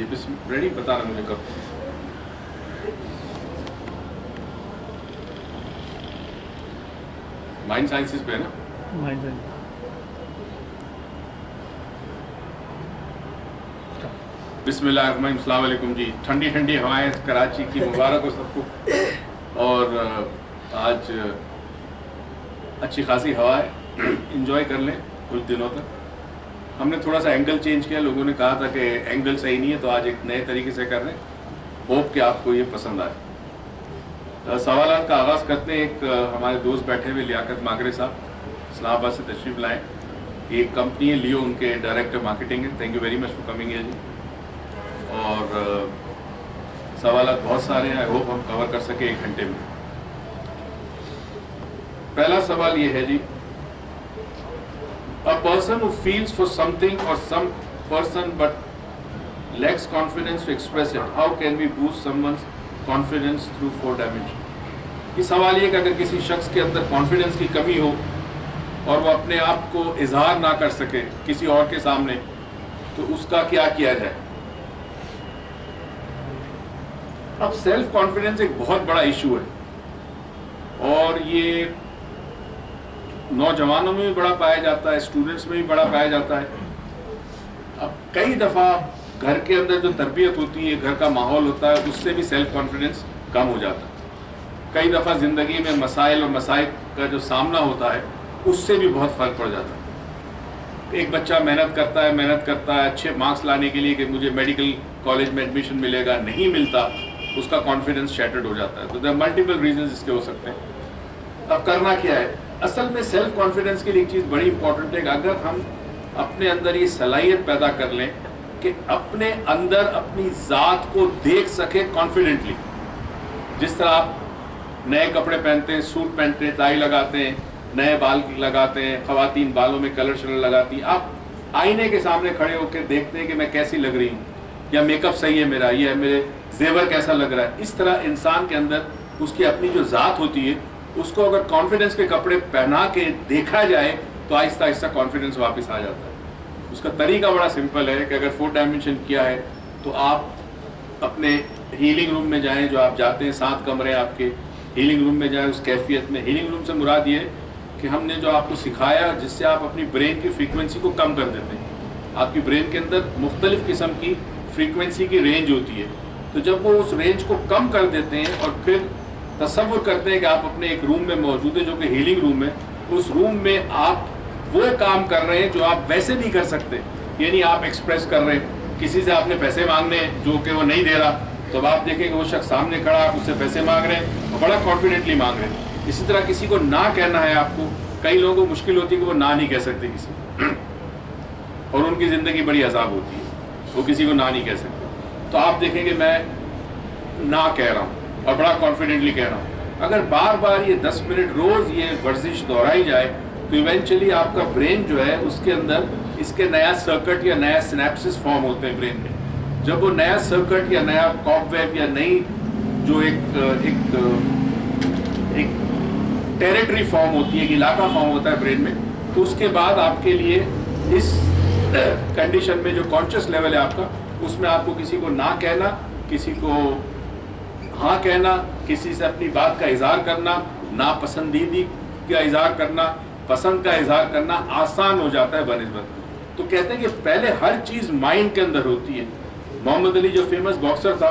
جی بسم ریڈی بتانا مجھے کب. مائنڈ سائنسز پہ ہے نا. Mind science. بسم اللہ الرحمن الرحیم. السلام علیکم جی. ٹھنڈی ٹھنڈی ہوائیں کراچی کی مبارک ہو سب کو. اور آج اچھی خاصی ہوا ہے, انجوائے کر لیں کچھ دنوں تک. ہم نے تھوڑا سا اینگل چینج کیا, لوگوں نے کہا تھا کہ اینگل صحیح نہیں ہے, تو آج ایک نئے طریقے سے کر رہے ہیں. ہوپ کہ آپ کو یہ پسند آئے. سوالات کا آغاز کرتے ہیں. ایک ہمارے دوست بیٹھے ہوئے لیاقت ماگرے صاحب اسلام آباد سے تشریف لائیں. ایک کمپنی ہے لیو, ان کے ڈائریکٹر مارکیٹنگ ہے. Thank you very much for coming ہے جی. اور سوالات بہت سارے ہیں, آئی ہوپ ہم کور کر سکیں 1 گھنٹے میں. پہلا سوال یہ ہے جی, a person who feels for something or some person but lacks confidence to express it, how can we boost someone's confidence through 4 dimensions? یہ سوال یہ کہ اگر کسی شخص کے اندر کانفیڈنس کی کمی ہو اور وہ اپنے آپ کو اظہار نہ کر سکے کسی اور کے سامنے, تو اس کا کیا کیا جائے. اب سیلف کانفیڈنس ایک بہت بڑا ایشو ہے, اور یہ نوجوانوں میں بھی بڑا پایا جاتا ہے, اسٹوڈنٹس میں بھی بڑا پایا جاتا ہے. اب کئی دفعہ گھر کے اندر جو تربیت ہوتی ہے, گھر کا ماحول ہوتا ہے, اس سے بھی سیلف کانفیڈنس کم ہو جاتا ہے. کئی دفعہ زندگی میں مسائل اور مصائب کا جو سامنا ہوتا ہے, اس سے بھی بہت فرق پڑ جاتا ہے. ایک بچہ محنت کرتا ہے اچھے مارکس لانے کے لیے کہ مجھے میڈیکل کالج میں ایڈمیشن ملے گا, نہیں ملتا, اس کا کانفیڈنس شیٹرڈ ہو جاتا ہے. تو دیر ملٹیپل ریزنز اس کے ہو سکتے ہیں. اب کرنا کیا ہے؟ اصل میں سیلف کانفیڈنس کے لیے ایک چیز بڑی امپورٹنٹ ہے کہ اگر ہم اپنے اندر یہ صلاحیت پیدا کر لیں کہ اپنے اندر اپنی ذات کو دیکھ سکیں کانفیڈنٹلی. جس طرح آپ نئے کپڑے پہنتے ہیں, سوٹ پہنتے ہیں, ٹائی لگاتے ہیں, نئے بال لگاتے ہیں, خواتین بالوں میں کلر شلر لگاتی ہیں, آپ آئینے کے سامنے کھڑے ہو کے دیکھتے ہیں کہ میں کیسی لگ رہی ہوں, یا میک اپ صحیح ہے میرا, یہ میرے زیور کیسا لگ رہا ہے. اس طرح انسان کے اندر اس کی اپنی جو ذات ہوتی ہے, اس کو اگر کانفیڈنس کے کپڑے پہنا کے دیکھا جائے تو آہستہ آہستہ کانفیڈنس واپس آ جاتا ہے. اس کا طریقہ بڑا سمپل ہے کہ اگر 4 ڈائمنشن کیا ہے تو آپ اپنے ہیلنگ روم میں جائیں. جو آپ جاتے ہیں 7 کمرے آپ کے, ہیلنگ روم میں جائیں. اس کیفیت میں, ہیلنگ روم سے مراد یہ ہے کہ ہم نے جو آپ کو سکھایا جس سے آپ اپنی برین کی فریکوینسی کو کم کر دیتے ہیں. آپ کی برین کے اندر مختلف قسم کی فریکوینسی کی رینج ہوتی ہے, تو جب وہ اس رینج کو کم کر دیتے ہیں اور پھر تصور کرتے ہیں کہ آپ اپنے ایک روم میں موجود ہیں جو کہ ہیلنگ روم ہے, اس روم میں آپ وہ کام کر رہے ہیں جو آپ ویسے نہیں کر سکتے. یعنی آپ ایکسپریس کر رہے ہیں, کسی سے آپ نے پیسے مانگنے ہیں جو کہ وہ نہیں دے رہا, تو اب آپ دیکھیں کہ وہ شخص سامنے کھڑا, آپ اس سے پیسے مانگ رہے ہیں اور بڑا کانفیڈنٹلی مانگ رہے ہیں. اسی طرح کسی کو نہ کہنا ہے آپ کو, کئی لوگوں کو مشکل ہوتی ہے کہ وہ نہ نہیں کہہ سکتے کسی کو, اور ان کی زندگی بڑی عذاب ہوتی ہے, وہ کسی کو نہ نہیں کہہ سکتے. تو آپ دیکھیں کہ میں نہ کہہ رہا ہوں اور بڑا کانفیڈنٹلی کہہ رہا ہوں. اگر بار بار یہ 10 منٹ روز یہ ورزش دہرائی جائے تو ایونچولی آپ کا برین جو ہے اس کے اندر اس کے نیا سرکٹ یا نیا سنیپسس فارم ہوتے ہیں برین میں. جب وہ نیا سرکٹ یا نیا کاپ ویب یا نئی جو ایک ٹیریٹری فارم ہوتی ہے, ایک علاقہ فارم ہوتا ہے برین میں, تو اس کے بعد آپ کے لیے اس کنڈیشن میں جو کانشیس لیول ہے آپ کا, اس میں آپ کو کسی کو نہ کہنا, کسی کو ہاں کہنا, کسی سے اپنی بات کا اظہار کرنا, ناپسندیدگی کا اظہار کرنا, پسند کا اظہار کرنا آسان ہو جاتا ہے بنسبت. تو کہتے ہیں کہ پہلے ہر چیز مائنڈ کے اندر ہوتی ہے. محمد علی جو فیمس باکسر تھا,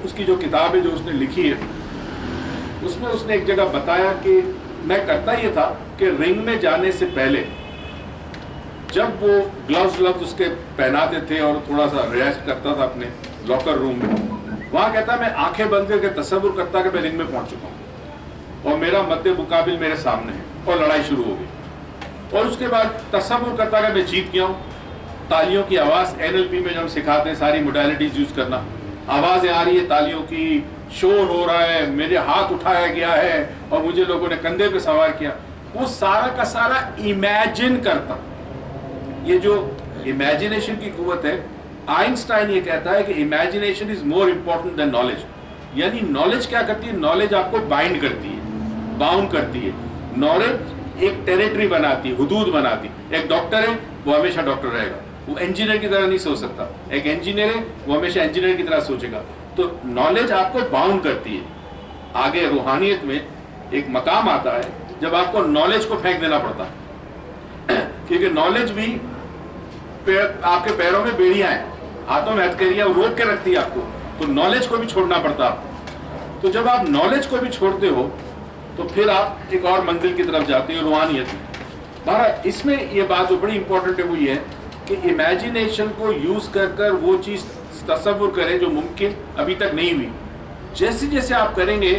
اس کی جو کتاب ہے جو اس نے لکھی ہے, اس میں اس نے ایک جگہ بتایا کہ میں کرتا یہ تھا کہ رنگ میں جانے سے پہلے جب وہ گلوز اس کے پہناتے تھے اور تھوڑا سا ریسٹ کرتا تھا اپنے لاکر روم میں, وہاں کہتا میں آنکھیں بند کر کے تصور کرتا کہ میں رنگ میں پہنچ چکا ہوں اور میرا مد مقابل میرے سامنے ہے اور لڑائی شروع ہو گئی, اور اس کے بعد تصور کرتا کہ میں جیت گیا ہوں. تالیوں کی آواز NLP میں جو ہم سکھاتے ہیں ساری موڈیلٹیز یوز کرنا, آوازیں آ رہی ہے تالیوں کی, شور ہو رہا ہے, میرے ہاتھ اٹھایا گیا ہے اور مجھے لوگوں نے کندھے پہ سوار کیا, وہ سارا کا سارا امیجن کرتا. یہ جو امیجنیشن کی قوت ہے, آئنسٹائن یہ کہتا ہے کہ امیجنیشن از مور امپورٹنٹ دین نالج. یعنی نالج کیا کرتی ہے؟ نالج آپ کو بائنڈ کرتی ہے, باؤنڈ کرتی ہے. نالج ایک ٹیریٹری بناتی ہے, حدود بناتی ہے. ایک ڈاکٹر ہے وہ ہمیشہ ڈاکٹر رہے گا, وہ انجینئر کی طرح نہیں سوچ سکتا. ایک انجینئر ہے وہ ہمیشہ انجینئر کی طرح سوچے گا. تو نالج آپ کو باؤنڈ کرتی ہے. آگے روحانیت میں ایک مقام آتا ہے جب آپ کو نالج کو پھینک دینا پڑتا ہے, کیونکہ نالج بھی آپ کے پیروں میں بیڑیاں ہیں, ہاتھوں میں ہتھکڑیاں روک کے رکھتی ہے آپ کو, تو نالج کو بھی چھوڑنا پڑتا ہے آپ کو. تو جب آپ نالج کو بھی چھوڑتے ہو تو پھر آپ ایک اور منزل کی طرف جاتے ہو, روحانیت میں. بہرحال اس میں یہ بات جو بڑی امپورٹنٹ ہے وہ یہ ہے کہ امیجینیشن کو یوز کر کر وہ چیز تصور کریں جو ممکن ابھی تک نہیں ہوئی. جیسے جیسے آپ کریں گے,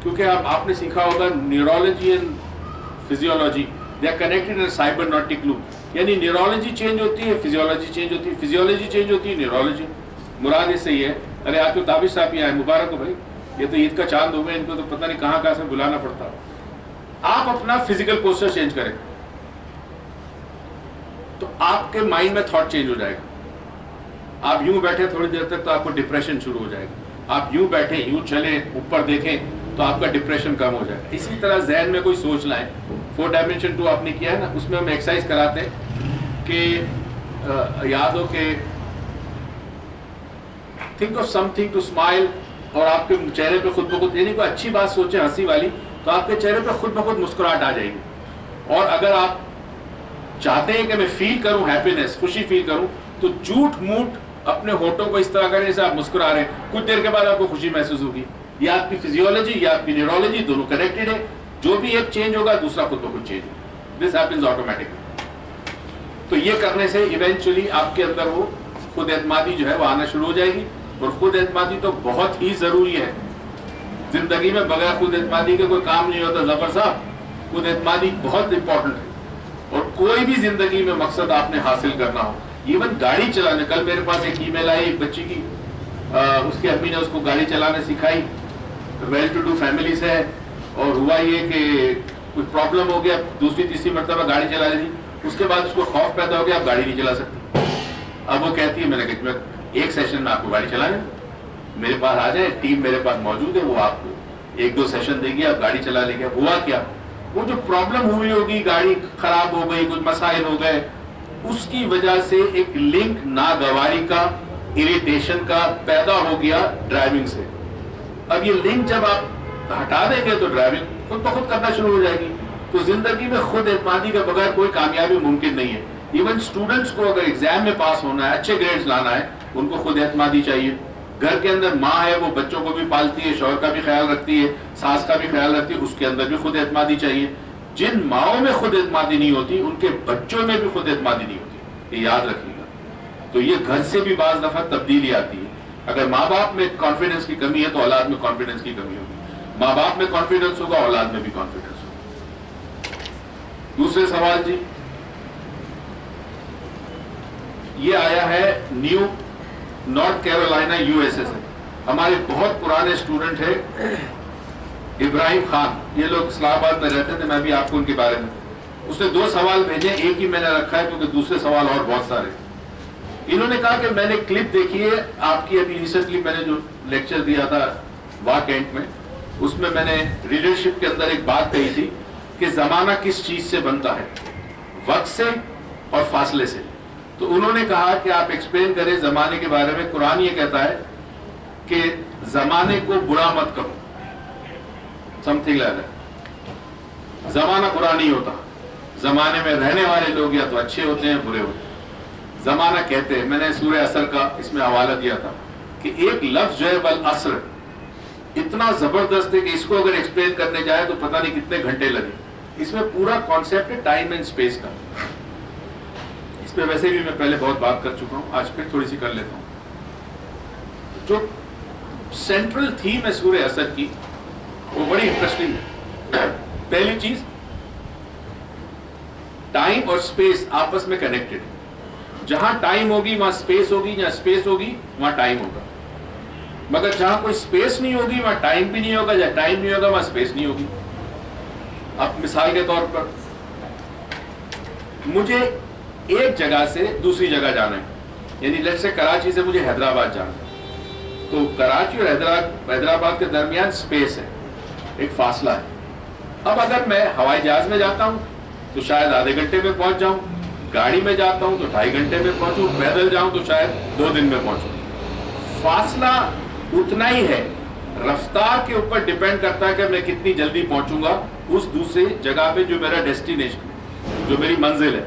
کیونکہ آپ نے سیکھا ہوگا neurology and physiology they are connected in cybernetic loop, یعنی نیورولوجی چینج ہوتی ہے, فزیولوجی چینج ہوتی ہے, فزیولوجی چینج ہوتی ہے, نیورولوجی. مراد اس سے یہ ہے, ارے آپ تو تابش صاحب ہی آئے, مبارک ہو بھائی, یہ تو عید کا چاند ہو گئے, ان کو تو پتہ نہیں کہاں کہاں سے بلانا پڑتا. آپ اپنا فزیکل پوسچر چینج کریں تو آپ کے مائنڈ میں تھاٹ چینج ہو جائے گا. آپ یوں بیٹھے تھوڑی دیر تک تو آپ کو ڈپریشن شروع ہو جائے گا. آپ یوں بیٹھیں, یوں چلیں, اوپر دیکھیں تو آپ کا ڈپریشن کم ہو جائے گا. اسی طرح ذہن میں کوئی سوچ لائیں. 4 Dimension 2 آپ نے کیا ہے نا, اس میں ہم ایکسرسائز کراتے ہیں کہ یاد ہو کہ think of something to smile, اور آپ کے چہرے پہ خود بخود, یعنی کوئی اچھی بات سوچیں ہنسی والی, تو آپ کے چہرے پہ خود بخود مسکراہٹ آ جائے گی. اور اگر آپ چاہتے ہیں کہ میں فیل کروں ہیپینس, خوشی فیل کروں, تو جھوٹ موٹ اپنے ہونٹوں کو اس طرح کریں جیسے آپ مسکرا رہے ہیں, کچھ دیر کے بعد آپ کو خوشی محسوس ہوگی. یہ آپ کی فزیولوجی یا آپ کی نیورولوجی دونوں کنیکٹڈ ہے. جو بھی ایک چینج ہوگا دوسرا خود بخود چینج ہوگا. دس ہیپنز آٹومیٹکلی. تو یہ کرنے سے ایونچولی آپ کے اندر وہ خود اعتمادی جو ہے وہ آنا شروع ہو جائے گی. اور خود اعتمادی تو بہت ہی ضروری ہے زندگی میں, بغیر خود اعتمادی کے کوئی کام نہیں ہوتا. ظفر صاحب, خود اعتمادی بہت امپورٹنٹ ہے. اور کوئی بھی زندگی میں مقصد آپ نے حاصل کرنا ہو, ایون گاڑی چلانے, کل میرے پاس ایک ای میل آئی ایک بچی کی, اس کی امی نے اس کو گاڑی چلانے سکھائی, ویل ٹو ڈو فیملی سے ہے, اور ہوا یہ کہ کچھ پرابلم ہو گیا, دوسری تیسری مرتبہ گاڑی چلا رہی تھی, اس کے بعد اس کو خوف پیدا ہو گیا آپ گاڑی نہیں چلا سکتی. اب وہ کہتی ہے میں نے کہا میں ایک سیشن میں آپ کو گاڑی چلانے, میرے پاس آ جائے, ٹیم میرے پاس موجود ہے, وہ آپ کو 1-2 سیشن دے گی, آپ گاڑی چلا لیں گے. ہوا کیا, وہ جو پرابلم ہوئی ہوگی, گاڑی خراب ہو گئی, کچھ مسائل ہو گئے, اس کی وجہ سے ایک لنک ناگواری کا, اریٹیشن کا پیدا ہو گیا ڈرائیونگ سے. اب یہ لنک جب آپ ہٹا دیں گے تو ڈرائیونگ خود بخود کرنا شروع ہو جائے گی. تو زندگی میں خود اعتمادی کے بغیر کوئی کامیابی ممکن نہیں ہے. ایون اسٹوڈنٹس کو اگر ایگزام میں پاس ہونا ہے, اچھے گریڈز لانا ہے, ان کو خود اعتمادی چاہیے. گھر کے اندر ماں ہے, وہ بچوں کو بھی پالتی ہے, شوہر کا بھی خیال رکھتی ہے, ساس کا بھی خیال رکھتی ہے, اس کے اندر بھی خود اعتمادی چاہیے. جن ماؤں میں خود اعتمادی نہیں ہوتی ان کے بچوں میں بھی خود اعتمادی نہیں ہوتی, یہ یاد رکھیے گا. تو یہ گھر سے بھی بعض دفعہ تبدیلی آتی ہے. اگر ماں باپ میں کانفیڈنس کی کمی ہے تو اولاد میں کانفیڈنس کی کمی ہوگی. ماں باپ میں کانفیڈنس ہوگا, اولاد میں بھی کانفیڈنس ہوگا. دوسرے سوال جی, یہ آیا ہے نیو نارتھ کیرولائنا USA سے. ہمارے بہت پرانے اسٹوڈنٹ ہے ابراہیم خان, یہ لوگ اسلام آباد میں رہتے تھے, میں بھی آپ کو ان کے بارے میں, اس نے 2 سوال بھیجے, ایک ہی میں نے رکھا ہے کیونکہ دوسرے سوال اور بہت سارے. انہوں نے کہا کہ میں نے کلپ دیکھی ہے آپ کی, ابھی ریسنٹلی میں نے جو لیکچر دیا تھا واہ کینٹ میں, اس میں میں نے لیڈرشپ کے اندر ایک بات کہی تھی کہ زمانہ کس چیز سے بنتا ہے, وقت سے اور فاصلے سے. تو انہوں نے کہا کہ آپ ایکسپلین کریں زمانے کے بارے میں. قرآن یہ کہتا ہے کہ زمانے کو برا مت کرو, سم تھنگ لائک دیٹ. زمانہ برا نہیں ہوتا, زمانے میں رہنے والے لوگ یا تو اچھے ہوتے ہیں برے ہوتے ہیں. زمانہ کہتے ہیں, میں نے سورہ عصر کا اس میں حوالہ دیا تھا کہ ایک لفظ جو ہے والعصر اتنا زبردست ہے کہ اس کو اگر ایکسپلین کرنے جائے تو پتہ نہیں کتنے گھنٹے لگے. اس میں پورا کانسیپٹ ہے ٹائم اینڈ اسپیس کا. اس پہ ویسے بھی میں پہلے بہت بات کر چکا ہوں, آج پھر تھوڑی سی کر لیتا ہوں. جو سینٹرل تھیم ہے سورہ عصر کی وہ بڑی انٹرسٹنگ ہے. پہلی چیز, ٹائم اور اسپیس آپس میں کنیکٹڈ ہے. جہاں ٹائم ہوگی وہاں اسپیس ہوگی, جہاں اسپیس ہوگی وہاں ٹائم ہوگا. مگر جہاں کوئی اسپیس نہیں ہوگی وہاں ٹائم بھی نہیں ہوگا, جہاں ٹائم نہیں ہوگا وہاں اسپیس نہیں ہوگی. اب مثال کے طور پر مجھے ایک جگہ سے دوسری جگہ جانا ہے, یعنی لیٹس سے کراچی سے مجھے حیدرآباد جانا ہے. تو کراچی اور حیدرآباد کے درمیان اسپیس ہے, ایک فاصلہ ہے. اب اگر میں ہوائی جہاز میں جاتا ہوں تو شاید آدھے گھنٹے میں پہنچ جاؤں, گاڑی میں جاتا ہوں تو 2.5 گھنٹے میں پہنچوں, پیدل جاؤں تو شاید 2 دن میں پہنچوں. فاصلہ اتنا ہی ہے, رفتار کے اوپر ڈیپینڈ کرتا ہے کہ میں کتنی جلدی پہنچوں گا اس دوسری جگہ پہ جو میرا ڈیسٹینیشن, جو میری منزل ہے.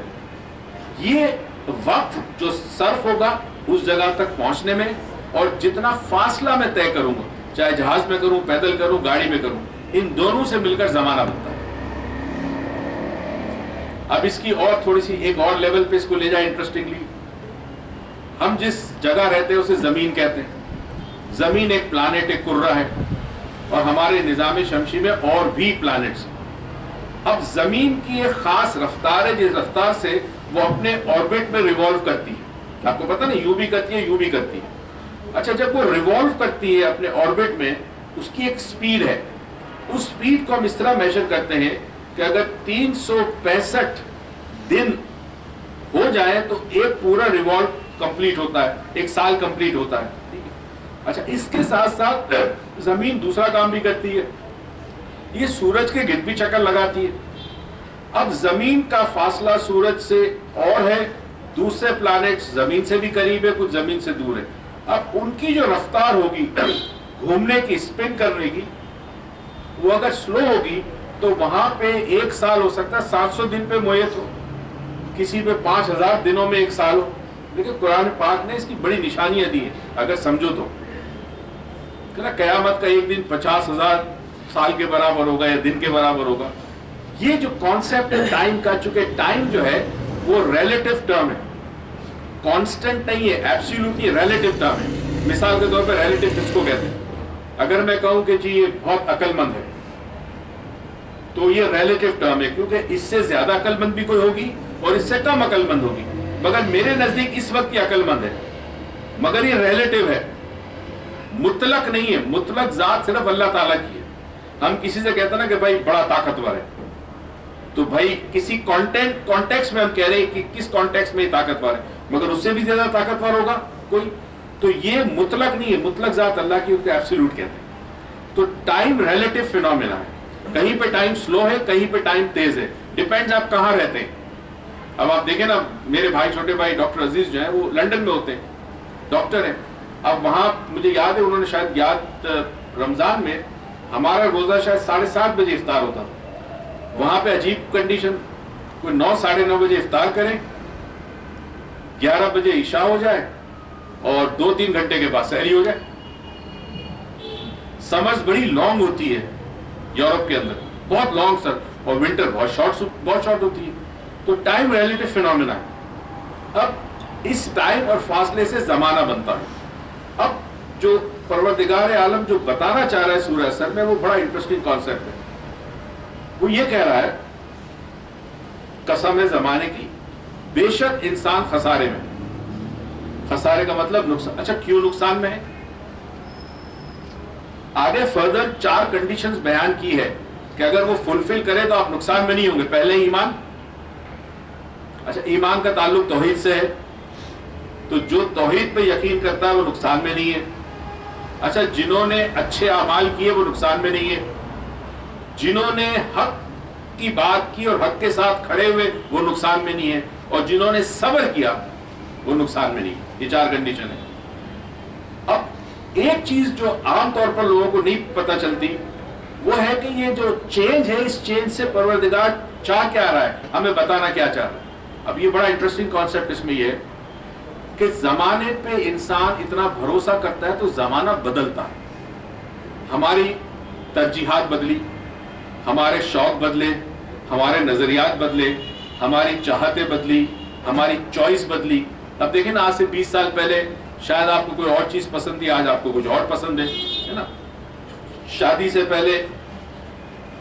یہ وقت جو صرف ہوگا اس جگہ تک پہنچنے میں, اور جتنا فاصلہ میں طے کروں گا, چاہے جہاز میں کروں, پیدل کروں, گاڑی میں کروں, ان دونوں سے مل کر زمانہ بنتا ہے. اب اس کی اور تھوڑی سی ایک اور لیول پہ اس کو لے جائیں انٹرسٹنگلی. ہم جس جگہ رہتے ہیں اسے زمین کہتے ہیں. زمین ایک پلانٹ, ایک کرہ ہے, اور ہمارے نظام شمسی میں اور بھی پلانٹس ہیں. اب زمین کی ایک خاص رفتار ہے جس رفتار سے وہ اپنے آربٹ میں ریوالو کرتی ہے. آپ کو پتا نا, یوں بھی کرتی ہے, یوں بھی کرتی ہے. اچھا, جب وہ ریوالو کرتی ہے اپنے آربٹ میں, اس کی ایک سپیڈ ہے. اس سپیڈ کو ہم اس طرح میجر کرتے ہیں کہ اگر 365 دن ہو جائے تو ایک پورا ریوالو کمپلیٹ ہوتا ہے, ایک سال کمپلیٹ ہوتا ہے. اچھا, اس کے ساتھ ساتھ زمین دوسرا کام بھی کرتی ہے. یہ سورج کے گرد بھی چکر لگاتی ہے. اب زمین کا فاصلہ سورج سے اور ہے, دوسرے پلانٹس زمین سے بھی قریب ہے, کچھ زمین سے دور ہے. اب ان کی جو رفتار ہوگی گھومنے کی, اسپن کرنے کی, وہ اگر سلو ہوگی تو وہاں پہ ایک سال ہو سکتا ہے 700 دن پہ محیط ہو, کسی پہ 5000 دنوں میں ایک سال ہو. لیکن قرآن پاک نے اس کی بڑی نشانیاں دی ہیں اگر سمجھو تو. قیامت کا ایک دن 50,000 سال کے برابر ہوگا یا دن کے برابر ہوگا. یہ جو کانسیپٹ ہے ٹائم کا, چونکہ ٹائم جو ہے وہ ریلیٹیو ٹرم ہے, کانسٹنٹ نہیں ہے, ایبسولوٹ نہیں, ریلیٹیو ٹرم ہے. مثال کے طور پہ ریلیٹیو کس کو کہتے ہیں؟ اگر میں کہوں کہ جی یہ بہت عقل مند ہے تو یہ ریلیٹیو ٹرم ہے, کیونکہ اس سے زیادہ عقل مند بھی کوئی ہوگی اور اس سے کم عقل مند ہوگی, مگر میرے نزدیک اس وقت یہ عقل مند ہے. مگر یہ ریلیٹیو ہے, مطلق نہیں ہے. مطلق ذات صرف اللہ تعالیٰ کی ہے. ہم کسی سے کہتے ہیں نا کہ بھائی بڑا طاقتور ہے, تو بھائی کسی کانٹیکس میں ہم کہہ رہے ہیں کہ کس کانٹیکس میں یہ طاقتور ہے, مگر اس سے بھی زیادہ طاقتور ہوگا کوئی. تو یہ مطلق نہیں ہے, مطلق ذات اللہ کی ہوتی ہے, ایبسولوٹ کہتے ہیں. تو ٹائم ریلیٹیو فینومینا ہے, کہیں پہ ٹائم سلو ہے, کہیں پہ ٹائم تیز ہے, ڈیپینڈز آپ کہاں رہتے ہیں. اب آپ دیکھیں نا, میرے بھائی, چھوٹے بھائی ڈاکٹر عزیز جو ہیں وہ لنڈن میں ہوتے ہیں, ڈاکٹر ہیں. اب وہاں مجھے یاد ہے, انہوں نے شاید رمضان میں ہمارا روزہ شاید 7:30 بجے افطار ہوتا, وہاں پہ عجیب کنڈیشن, کوئی 9 ساڑھے 9 بجے افطار کریں, 11 بجے عشاء ہو جائے اور 2-3 گھنٹے کے بعد سحری ہو جائے. سمرز بڑی لانگ ہوتی ہے یورپ کے اندر, بہت لانگ سر, اور ونٹر بہت شارٹ ہوتی ہے. تو ٹائم ریلیٹیو فینومینا ہے. اب اس ٹائم اور فاصلے سے زمانہ بنتا ہے. اب جو پروردگار عالم جو بتانا چاہ رہا ہے سورہ اثر میں, وہ بڑا انٹرسٹنگ کانسیپٹ ہے. وہ یہ کہہ رہا ہے, قسم ہے زمانے کی, بے شک انسان خسارے میں. خسارے کا مطلب نقصان. اچھا, کیوں نقصان میں ہے؟ آگے فردر 4 کنڈیشنز بیان کی ہے کہ اگر وہ فلفل کرے تو آپ نقصان میں نہیں ہوں گے. پہلے ایمان. اچھا, ایمان کا تعلق توحید سے ہے, تو جو توحید پہ یقین کرتا ہے وہ نقصان میں نہیں ہے. اچھا, جنہوں نے اچھے اعمال کیے وہ نقصان میں نہیں ہے. جنہوں نے حق کی بات کی اور حق کے ساتھ کھڑے ہوئے وہ نقصان میں نہیں ہے. اور جنہوں نے صبر کیا وہ نقصان میں نہیں ہے. یہ 4 کنڈیشن ہے. اب ایک چیز جو عام طور پر لوگوں کو نہیں پتہ چلتی وہ ہے کہ یہ جو چینج ہے, اس چینج سے پروردگار چاہ کیا رہا ہے, ہمیں بتانا کیا چاہ رہا ہے. اب یہ بڑا انٹرسٹنگ کانسیپٹ اس میں یہ ہے کہ زمانے پہ انسان اتنا بھروسہ کرتا ہے تو زمانہ بدلتا ہے. ہماری ترجیحات بدلی, ہمارے شوق بدلے, ہمارے نظریات بدلے, ہماری چاہتیں بدلی, ہماری چوائس بدلی. اب دیکھیں نا, آج سے 20 سال پہلے شاید آپ کو کوئی اور چیز پسند تھی, آج آپ کو کچھ اور پسند ہے نا. شادی سے پہلے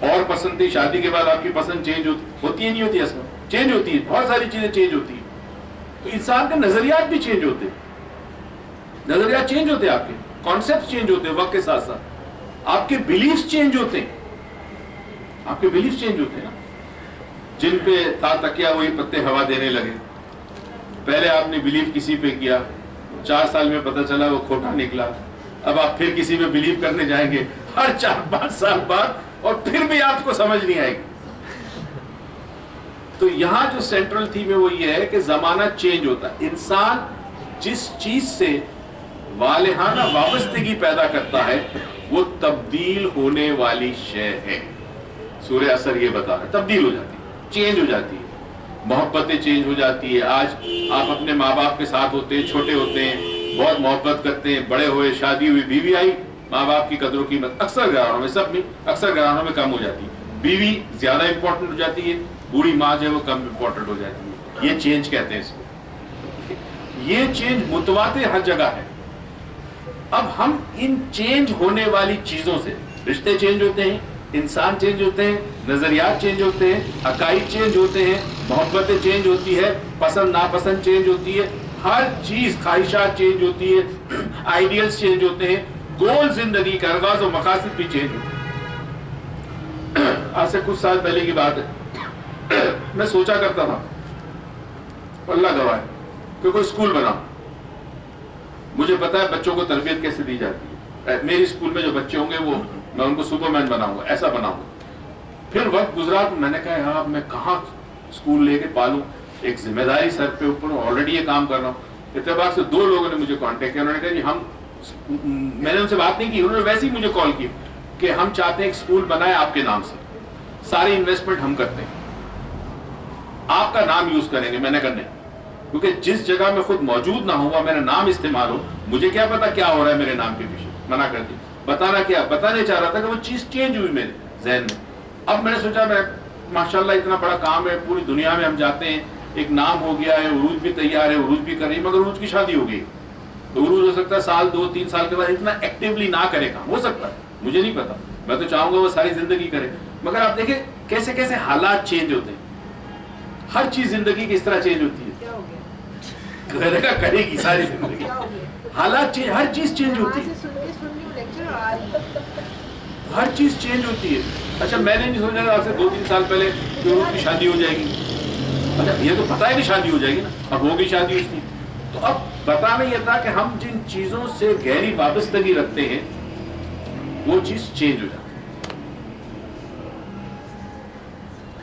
اور پسند تھی, شادی کے بعد آپ کی پسند چینج ہوتی ہے نہیں ہوتی, اصل چینج ہوتی ہے, بہت ساری چیزیں چینج ہوتی ہیں. تو انسان کے نظریات بھی چینج ہوتے ہیں, نظریات چینج ہوتے ہیں, آپ کے کانسیپٹ چینج ہوتے ہیں وقت کے ساتھ ساتھ, آپ کے بلیفز چینج ہوتے ہیں, آپ کے بلیفز چینج ہوتے ہیں نا. جن پہ تھا تکیا وہی پتے ہوا دینے لگے. پہلے آپ نے بلیف کسی پہ کیا, 4 سال میں پتہ چلا وہ کھوٹا نکلا. اب آپ پھر کسی پہ بلیف کرنے جائیں گے ہر 4-5 سال بعد, اور پھر بھی آپ کو سمجھ نہیں آئے گی. تو تو یہاں جو سینٹرل تھیم ہے وہ یہ ہے کہ زمانہ چینج ہوتا ہے. انسان جس چیز سے والہانہ وابستگی پیدا کرتا ہے وہ تبدیل ہونے والی شے ہے. سورہ اثر یہ بتا رہا ہے تبدیل ہو جاتی ہے, چینج ہو جاتی ہے, محبتیں چینج ہو جاتی ہے. آج آپ اپنے ماں باپ کے ساتھ ہوتے ہیں, چھوٹے ہوتے ہیں, بہت محبت کرتے ہیں, بڑے ہوئے, شادی ہوئی, بیوی آئی, ماں باپ کی قدر و قیمت اکثر گھرانوں میں, سب میں اکثر گھرانوں میں کم ہو جاتی ہے. بیوی زیادہ امپورٹنٹ ہو جاتی ہے, بوڑھی ماں جو ہے وہ کم امپورٹنٹ ہو جاتی ہے. یہ چینج کہتے ہیں اس کو. یہ چینج متواتر ہر جگہ ہے. اب ہم ان چینج ہونے والی چیزوں سے, رشتے چینج ہوتے ہیں, انسان چینج ہوتے ہیں, نظریات چینج ہوتے ہیں, عقائد چینج ہوتے ہیں, محبتیں چینج ہوتی ہے, پسند ناپسند چینج ہوتی ہے, ہر چیز, خواہشات چینج ہوتی ہے, آئیڈیلز چینج ہوتے ہیں, گول زندگی کا ارغاز و مقاصد بھی چینج ہوتے ہیں. آج سے کچھ سال پہلے کی بات ہے, میں سوچا کرتا تھا, اللہ گواہ ہے, کہ کوئی اسکول بناؤں. مجھے پتا ہے بچوں کو تربیت کیسے دی جاتی ہے. میری اسکول میں جو بچے ہوں گے وہ میں ان کو سپر مین بناؤں گا, ایسا بناؤں گا. پھر وقت گزرا تو میں نے کہا یار میں کہاں اسکول لے کے پالوں, ایک ذمہ داری سر پہ اوپر, آلریڈی یہ کام کر رہا ہوں. اتفاق سے 2 لوگوں نے مجھے کانٹیکٹ کیا, انہوں نے کہا جی میں نے ان سے بات نہیں کی, انہوں نے ویسے ہی مجھے کال کی کہ ہم چاہتے ہیں ایک اسکول بنائے آپ کے نام سے, ساری انویسٹمنٹ ہم کرتے ہیں, آپ کا نام یوز کریں گے. میں نے کہا نہیں, کیونکہ جس جگہ میں خود موجود نہ ہوا, میرا نام استعمال ہو, مجھے کیا پتا کیا ہو رہا ہے میرے نام کے پیچھے. منع کر دی. بتانے چاہ رہا تھا کہ وہ چیز چینج ہوئی میرے ذہن میں. اب میں نے سوچا میں ماشاءاللہ اتنا بڑا کام ہے, پوری دنیا میں ہم جاتے ہیں, ایک نام ہو گیا ہے, عروج بھی تیار ہے, عروج بھی کر رہی ہے, مگر عروج کی شادی ہو گئی. تو عروج ہو سکتا ہے سال 2-3 سال کے بعد, اتنا ایکٹیولی نہ کرے کام, ہو سکتا ہے, مجھے نہیں پتا. میں تو چاہوں گا وہ ساری زندگی کرے. مگر آپ دیکھیں کیسے کیسے حالات چینج ہوتے ہیں. ہر چیز زندگی کی اس طرح چینج ہوتی ہے, کرے گی ساری زندگی, حالات چینج, ہر چیز چینج ہوتی ہے, ہر چیز چینج ہوتی ہے. اچھا میں نے نہیں سوچا آج سے 2-3 سال پہلے کہ عروج کی شادی ہو جائے گی. اچھا یہ تو پتا ہے کہ شادی ہو جائے گی نا, اب ہوگی شادی اس کی. تو اب بتانا یہ تھا کہ ہم جن چیزوں سے گہری وابستگی رکھتے ہیں وہ چیز چینج ہو جاتی ہے.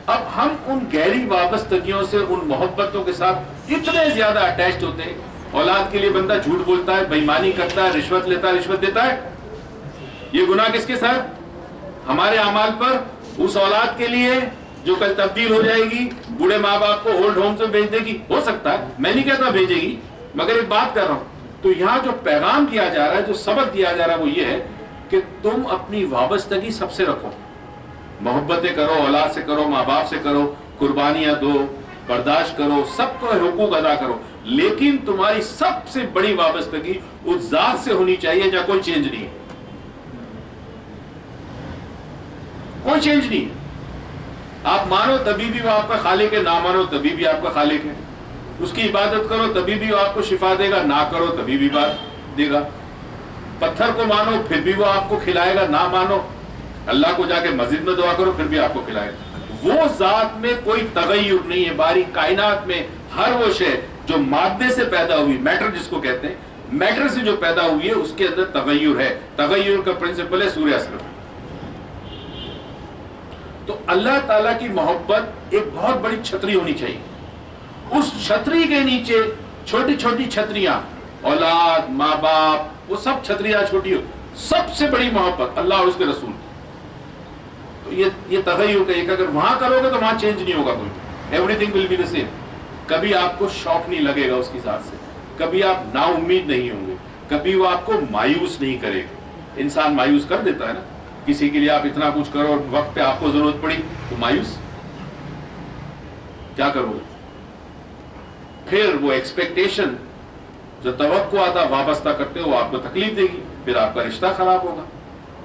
اب ہم ان گہری وابستگیوں سے, ان محبتوں کے ساتھ اتنے زیادہ اٹیچڈ ہوتے ہیں. اولاد کے لیے بندہ جھوٹ بولتا ہے, بےایمانی کرتا ہے, رشوت لیتا ہے, رشوت دیتا ہے. یہ گناہ کس کے ساتھ؟ ہمارے اعمال پر. اس اولاد کے لیے جو کل تبدیل ہو جائے گی, بوڑھے ماں باپ کو اولڈ ہوم سے بھیج دے گی, ہو سکتا ہے, میں نہیں کہتا بھیجے گی, مگر ایک بات کر رہا ہوں. تو یہاں جو پیغام دیا جا رہا ہے, جو سبق دیا جا رہا ہے وہ یہ ہے کہ تم اپنی وابستگی سب سے رکھو, محبتیں کرو, اولاد سے کرو, ماں باپ سے کرو, قربانیاں دو, برداشت کرو, سب کو حقوق ادا کرو, لیکن تمہاری سب سے بڑی وابستگی اس ذات سے ہونی چاہیے جہاں کوئی چینج نہیں ہے, کوئی چینج نہیں ہے. آپ مانو تبھی بھی وہ آپ کا خالق ہے, نہ مانو تبھی بھی آپ کا خالق ہے. اس کی عبادت کرو تبھی بھی وہ آپ کو شفا دے گا, نہ کرو تبھی بھی بات دے گا. پتھر کو مانو پھر بھی وہ آپ کو کھلائے گا, نہ مانو اللہ کو جا کے مسجد میں دعا کرو پھر بھی آپ کو کھلائے گا. وہ ذات میں کوئی تغیر نہیں ہے. باری کائنات میں ہر وہ شے جو مادے سے پیدا ہوئی, میٹر جس کو کہتے ہیں, میٹر سے جو پیدا ہوئی ہے اس کے اندر تغیر ہے. تغیر کا پرنسپل ہے سورہ اثر. تو اللہ تعالیٰ کی محبت ایک بہت بڑی چھتری ہونی چاہیے. اس چھتری کے نیچے چھوٹی چھوٹی چھتریاں, اولاد, ماں باپ, وہ سب چھتریاں چھوٹی ہو, سب سے بڑی محبت اللہ اور اس کے رسول. تو یہ تغیر کا ایک, اگر وہاں کرو گے تو وہاں چینج نہیں ہوگا کوئی. Everything will be the same. کبھی آپ کو شوق نہیں لگے گا اس کی ذات سے, کبھی آپ نا امید نہیں ہوں گے, کبھی وہ آپ کو مایوس نہیں کرے گا. انسان مایوس کر دیتا ہے نا, کسی کے لیے آپ اتنا کچھ کرو اور وقت پہ آپ کو ضرورت پڑی تو مایوس, کیا کرو گے؟ پھر وہ ایکسپیکٹیشن جو توقع آتا وابستہ کرتے ہو وہ آپ کو تکلیف دے گی, پھر آپ کا رشتہ خراب ہوگا.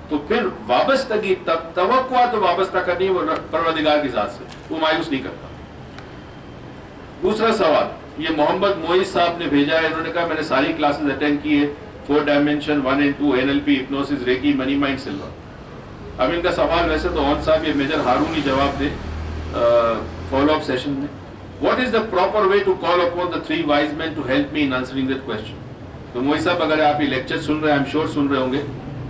تو پھر وابستگی, توقع تو وابستہ کرنی وہ پروردگار کی ذات سے, وہ مایوس نہیں کرتا. دوسرا سوال یہ محمد معیز صاحب نے بھیجا ہے. انہوں نے کہا میں نے ساری کلاسز اٹینڈ کی ہے, 4 dimension, 1 and 2, NLP, hypnosis, reiki, mini mind, silver. اب ان کا سوال ویسے تو اون صاحب, یہ میجر ہارون ہی جواب دے فالو اپ سیشن میں. What is the proper way to call upon the 3 wise men to help me in answering that question? تو معیز صاحب اگر آپ یہ لیکچر سن رہے ہیں, I'm sure سن رہے ہوں گے,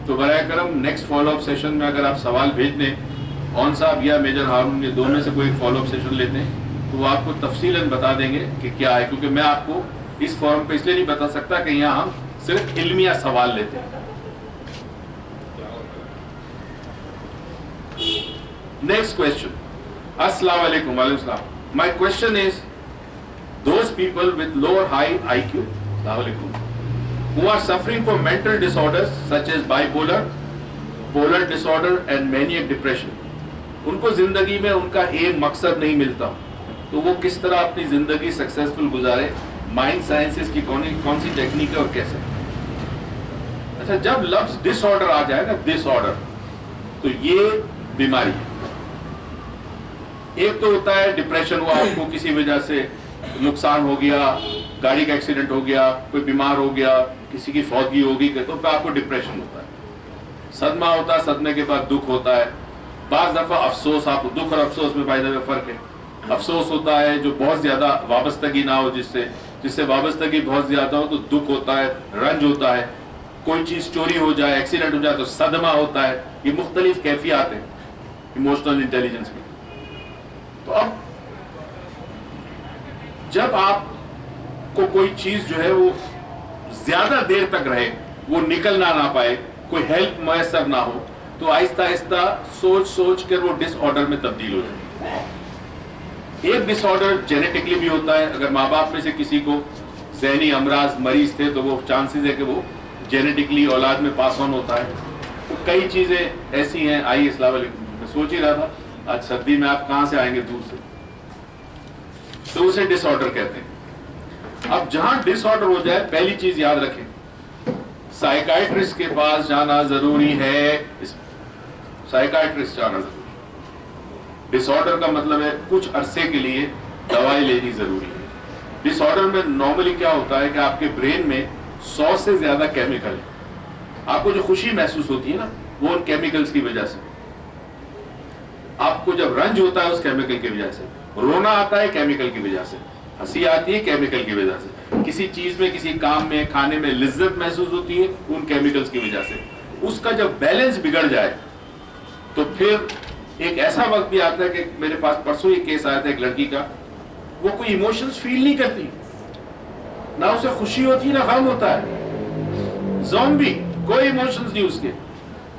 تو برائے کرم نیکسٹ فالو اپ سیشن میں اگر آپ سوال بھیج دیں, اون صاحب یا میجر ہارون, یہ دونوں میں سے کوئی ایک فالو اپ سیشن لیتے ہیں, تو وہ آپ کو تفصیلاً بتا دیں گے کہ کیا ہے، کیونکہ میں آپ کو اس فورم پہ اس لیے نہیں بتا سکتا کہ یہاں ہم صرف علمیہ سوال لیتے ہیں. Next question. السلام علیکم. وعلیکم السلام. My question is those people with lower high IQ, who are suffering from mental disorders such as bipolar, polar disorder and maniac depression. ان کو زندگی میں ان کا ایک مقصد نہیں ملتا تو وہ کس طرح اپنی زندگی سکسیسفل گزارے؟ مائنڈ سائنسز کی کون سی ٹیکنیک ہے اور کیسے؟ اچھا، جب لفظ ڈس آرڈر آ جائے نا، ڈس آرڈر، تو یہ بیماری ہے. ایک تو ہوتا ہے ڈپریشن ہوا، آپ کو کسی وجہ سے نقصان ہو گیا، گاڑی کا ایکسیڈنٹ ہو گیا، کوئی بیمار ہو گیا، کسی کی فوتگی ہوگی، تو پھر آپ کو ڈپریشن ہوتا ہے. صدمہ ہوتا ہے، صدمے کے بعد دکھ ہوتا ہے. بعض دفعہ افسوس، آپ کو دکھ اور افسوس میں بائی دا وے فرق ہے. افسوس ہوتا ہے جو بہت زیادہ وابستگی نہ ہو، جس سے وابستگی بہت زیادہ ہو تو دکھ ہوتا ہے، رنج ہوتا ہے. کوئی چیز چوری ہو جائے، ایکسیڈنٹ ہو جائے تو صدمہ ہوتا ہے. یہ مختلف کیفیات ہیں ایموشنل انٹیلیجنس میں. تو اب جب آپ کو کوئی چیز جو ہے وہ زیادہ دیر تک رہے، وہ نکلنا نہ پائے، کوئی ہیلپ میسر نہ ہو، تو آہستہ آہستہ سوچ کر وہ ڈس آرڈر میں تبدیل ہو جائے. ایک ڈس آرڈر جینیٹکلی بھی ہوتا ہے. اگر ماں باپ میں سے کسی کو ذہنی امراض مریض تھے تو وہ چانسز ہے کہ وہ جینیٹکلی اولاد میں پاس آن ہوتا ہے. تو کئی چیزیں ایسی ہیں. آئیے السلام علیکم. میں سوچ ہی رہا تھا آج سردی میں آپ کہاں سے آئیں گے دور سے، تو اسے ڈس آرڈر کہتے ہیں. اب جہاں ڈس آرڈر ہو جائے، پہلی چیز یاد رکھیں، سائیکائٹرسٹ کے پاس جانا ضروری ہے. سائیکائٹرسٹ جانا ضروری ہے. ڈس آرڈر کا مطلب ہے کچھ عرصے کے لیے دوائی لینی ضروری ہے. ڈس آرڈر میں نارملی کیا ہوتا ہے کہ آپ کے برین میں 100 سے زیادہ کیمیکل ہیں. آپ کو جو خوشی محسوس ہوتی ہے نا، وہ ان کیمیکلز کی وجہ سے. آپ کو جب رنج ہوتا ہے اس کیمیکل کی وجہ سے، رونا آتا ہے کیمیکل کی وجہ سے، ہنسی آتی ہے کیمیکل کی وجہ سے، کسی چیز میں، کسی کام میں، کھانے میں لذت محسوس ہوتی ہے ان کیمیکلز کی وجہ سے. اس کا جب بیلنس بگڑ جائے تو پھر ایک ایسا وقت بھی آتا ہے کہ میرے پاس پرسوں یہ کیس آیا تھا ایک لڑکی کا، وہ کوئی ایموشنز فیل نہیں کرتی، نہ اسے خوشی ہوتی نہ غم ہوتا ہے، زومبی، کوئی ایموشنز نہیں اس کے.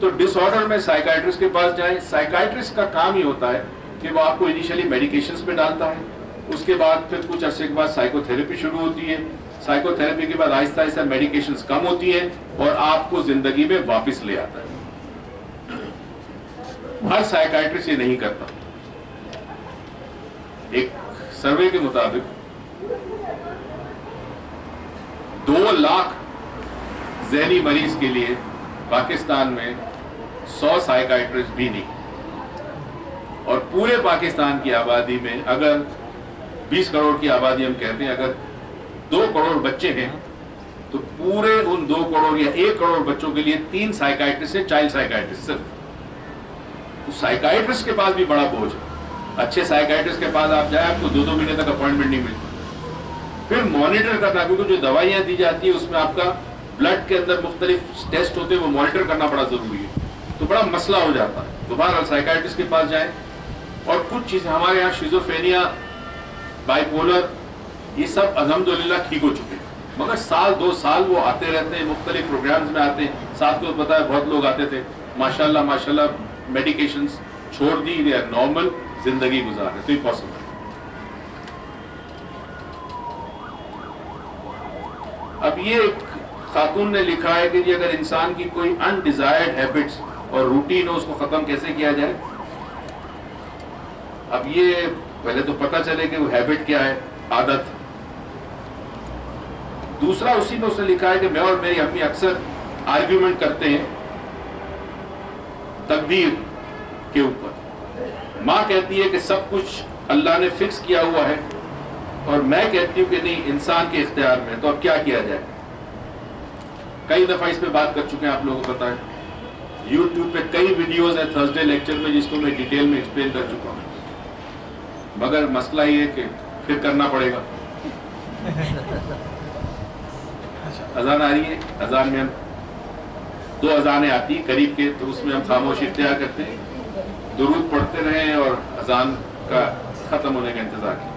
تو ڈس آرڈر میں سائیکائٹرسٹ کے پاس جائیں. سائیکائٹرسٹ کا کام ہی ہوتا ہے کہ وہ آپ کو انیشلی میڈیکیشنز پہ ڈالتا ہے، اس کے بعد پھر کچھ عرصے کے بعد سائیکو تھراپی شروع ہوتی ہے. سائیکو تھراپی کے بعد آہستہ آہستہ میڈیکیشنز کم ہوتی ہیں اور آپ کو زندگی میں واپس لے آتا ہے. ہر سائیکائٹرسٹ یہ نہیں کرتا. ایک سروے کے مطابق 2 لاکھ ذہنی مریض کے لیے پاکستان میں 100 سائیکائٹرسٹ بھی نہیں. اور پورے پاکستان کی آبادی میں اگر 20 کروڑ کی آبادی ہم کہتے ہیں، اگر 2 کروڑ بچے ہیں تو پورے ان 2 کروڑ یا 1 کروڑ بچوں کے لیے 3 سائیکائٹرسٹ ہیں، چائلڈ سائیکائٹرسٹ صرف. تو سائیکائٹرسٹ کے پاس بھی بڑا بوجھ ہے. اچھے سائیکائٹرسٹ کے پاس آپ جائیں، آپ کو 2 مہینے تک اپوائنٹمنٹ نہیں ملتی. پھر مانیٹر کرنا، کیونکہ جو دوائیاں دی جاتی ہیں اس میں آپ کا بلڈ کے اندر مختلف ٹیسٹ ہوتے ہیں، وہ مانیٹر کرنا بڑا ضروری ہے. تو بڑا مسئلہ ہو جاتا ہے. دوبارہ سائیکائٹرسٹ کے پاس جائیں. اور کچھ چیزیں ہمارے یہاں شیزوفرینیا، بائی پولر، یہ سب الحمدللہ ٹھیک ہو چکے ہیں، مگر 1-2 سال وہ آتے رہتے ہیں، مختلف پروگرامز میں آتے ہیں. ساتھ کو پتا ہے بہت لوگ آتے تھے، ماشاءاللہ میڈیکیشنز چھوڑ دی، دے آر نارمل زندگی گزار رہے. تو یہ پاسبل ہے. اب یہ ایک خاتون نے لکھا ہے کہ اگر انسان کی کوئی انڈیزائرڈ ہیبٹس اور روٹین ہو، اس کو ختم کیسے کیا جائے. اب یہ پہلے تو پتہ چلے کہ وہ ہیبٹ کیا ہے، عادت. دوسرا اسی میں اس نے لکھا ہے کہ میں اور میری امی اکثر آرگیومنٹ کرتے ہیں تقدیر کے اوپر. ماں کہتی ہے کہ سب کچھ اللہ نے فکس کیا ہوا ہے، اور میں کہتی ہوں کہ نہیں، انسان کے اختیار میں. تو اب کیا کیا جائے؟ کئی دفعہ اس پہ بات کر چکے ہیں، آپ لوگوں کو پتا ہے. یوٹیوب پہ کئی ویڈیوز ہیں تھرسڈے لیکچر میں جس کو میں ڈیٹیل میں ایکسپلین کر چکا ہوں. مگر مسئلہ یہ ہے کہ پھر کرنا پڑے گا. اذان آ رہی ہے، اذان میں ہم 2 اذانیں آتی ہیں قریب کے، تو اس میں ہم خاموشی اختیار کرتے ہیں، درود پڑھتے رہیں اور اذان کا ختم ہونے کا انتظار کریں.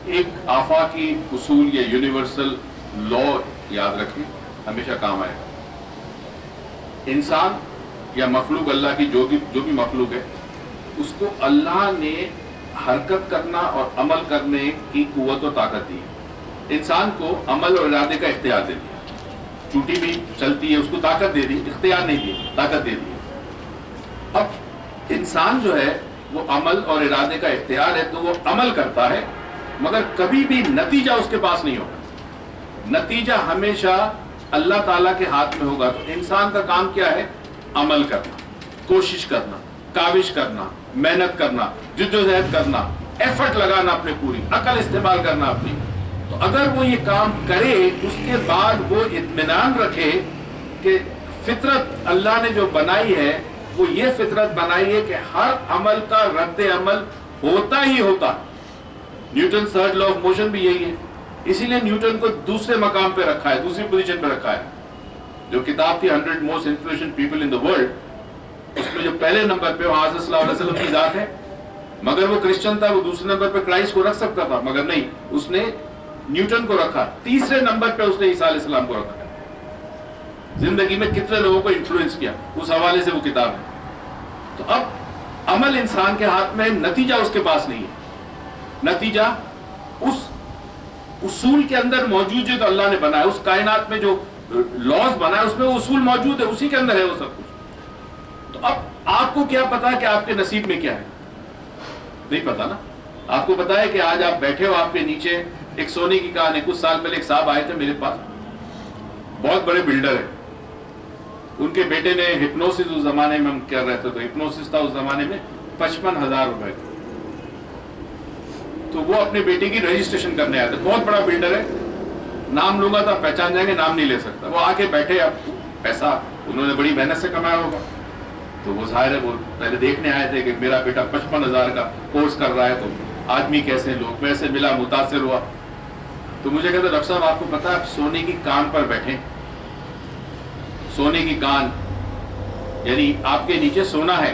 ایک آفاقی اصول یا یونیورسل لا یاد رکھیں، ہمیشہ کام آئے گا۔ انسان یا مخلوق اللہ کی جو بھی مخلوق ہے، اس کو اللہ نے حرکت کرنا اور عمل کرنے کی قوت و طاقت دی ہے۔ انسان کو عمل اور ارادے کا اختیار دے دیا، چونٹی بھی چلتی ہے اس کو طاقت دے دی، اختیار نہیں دی، طاقت دے دی۔ اب انسان جو ہے وہ عمل اور ارادے کا اختیار ہے تو وہ عمل کرتا ہے، مگر کبھی بھی نتیجہ اس کے پاس نہیں ہوگا۔ نتیجہ ہمیشہ اللہ تعالیٰ کے ہاتھ میں ہوگا۔ تو انسان کا کام کیا ہے؟ عمل کرنا، کوشش کرنا، کاوش کرنا، محنت کرنا، جدوجہد کرنا، ایفرٹ لگانا، اپنے پوری عقل استعمال کرنا اپنی۔ تو اگر وہ یہ کام کرے، اس کے بعد وہ اطمینان رکھے کہ فطرت اللہ نے جو بنائی ہے وہ یہ فطرت بنائی ہے کہ ہر عمل کا رد عمل ہوتا ہی ہوتا۔ Newton third law of motion بھی یہی ہے، اسی لیے نیوٹن کو دوسرے مقام پہ رکھا ہے، دوسری پوزیشن پہ رکھا ہے۔ جو کتاب تھی 100 most influential people in the world, اس میں جو پہلے نمبر پہ وہاں صلی اللہ علیہ وسلم کی ذات ہے، مگر وہ کرسچن تھا، وہ دوسرے نمبر پہ کرائسٹ کو رکھ سکتا تھا، مگر نہیں، اس نے نیوٹن کو رکھا۔ تیسرے نمبر پہ اس نے عیسیٰ علیہ السلام کو رکھا۔ زندگی میں کتنے لوگوں کو انفلوئنس کیا، اس حوالے سے وہ کتاب ہے۔ تو اب عمل انسان کے ہاتھ میں ہے، نتیجہ اس کے پاس نہیں ہے۔ نتیجہ اس اصول کے اندر موجود ہے تو اللہ نے بنایا، اس کائنات میں جو لاز بنایا اس میں وہ اصول موجود ہے، اسی کے اندر ہے وہ سب کچھ۔ تو اب آپ کو کیا پتا کہ آپ کے نصیب میں کیا ہے؟ نہیں پتا نا۔ آپ کو پتا ہے کہ آج آپ بیٹھے ہو، آپ کے نیچے ایک سونے کی کان ہے۔ کچھ سال پہلے ایک صاحب آئے تھے میرے پاس، بہت بڑے بلڈر ہیں، ان کے بیٹے نے ہپنوسس، اس زمانے میں ہم کر رہے تھے تو ہپنوسس تھا اس زمانے میں 55,000 روپے۔ تو وہ اپنے بیٹے کی رجسٹریشن کرنے آئے تھے، بہت بڑا بلڈر ہے، نام لوں گا تو آپ پہچان جائیں گے، نام نہیں لے سکتا۔ وہ آ کے بیٹھے، اب پیسہ انہوں نے بڑی محنت سے کمایا ہوگا، تو وہ ظاہر ہے وہ پہلے دیکھنے آئے تھے کہ میرا بیٹا 55,000 کا کورس کر رہا ہے، تو آدمی کیسے، لوگ ویسے ملا، متاثر ہوا۔ تو مجھے کہتے ڈاکٹر صاحب آپ کو پتا ہے آپ سونے کی کان پر بیٹھے، سونے کی کان یعنی آپ کے نیچے سونا ہے۔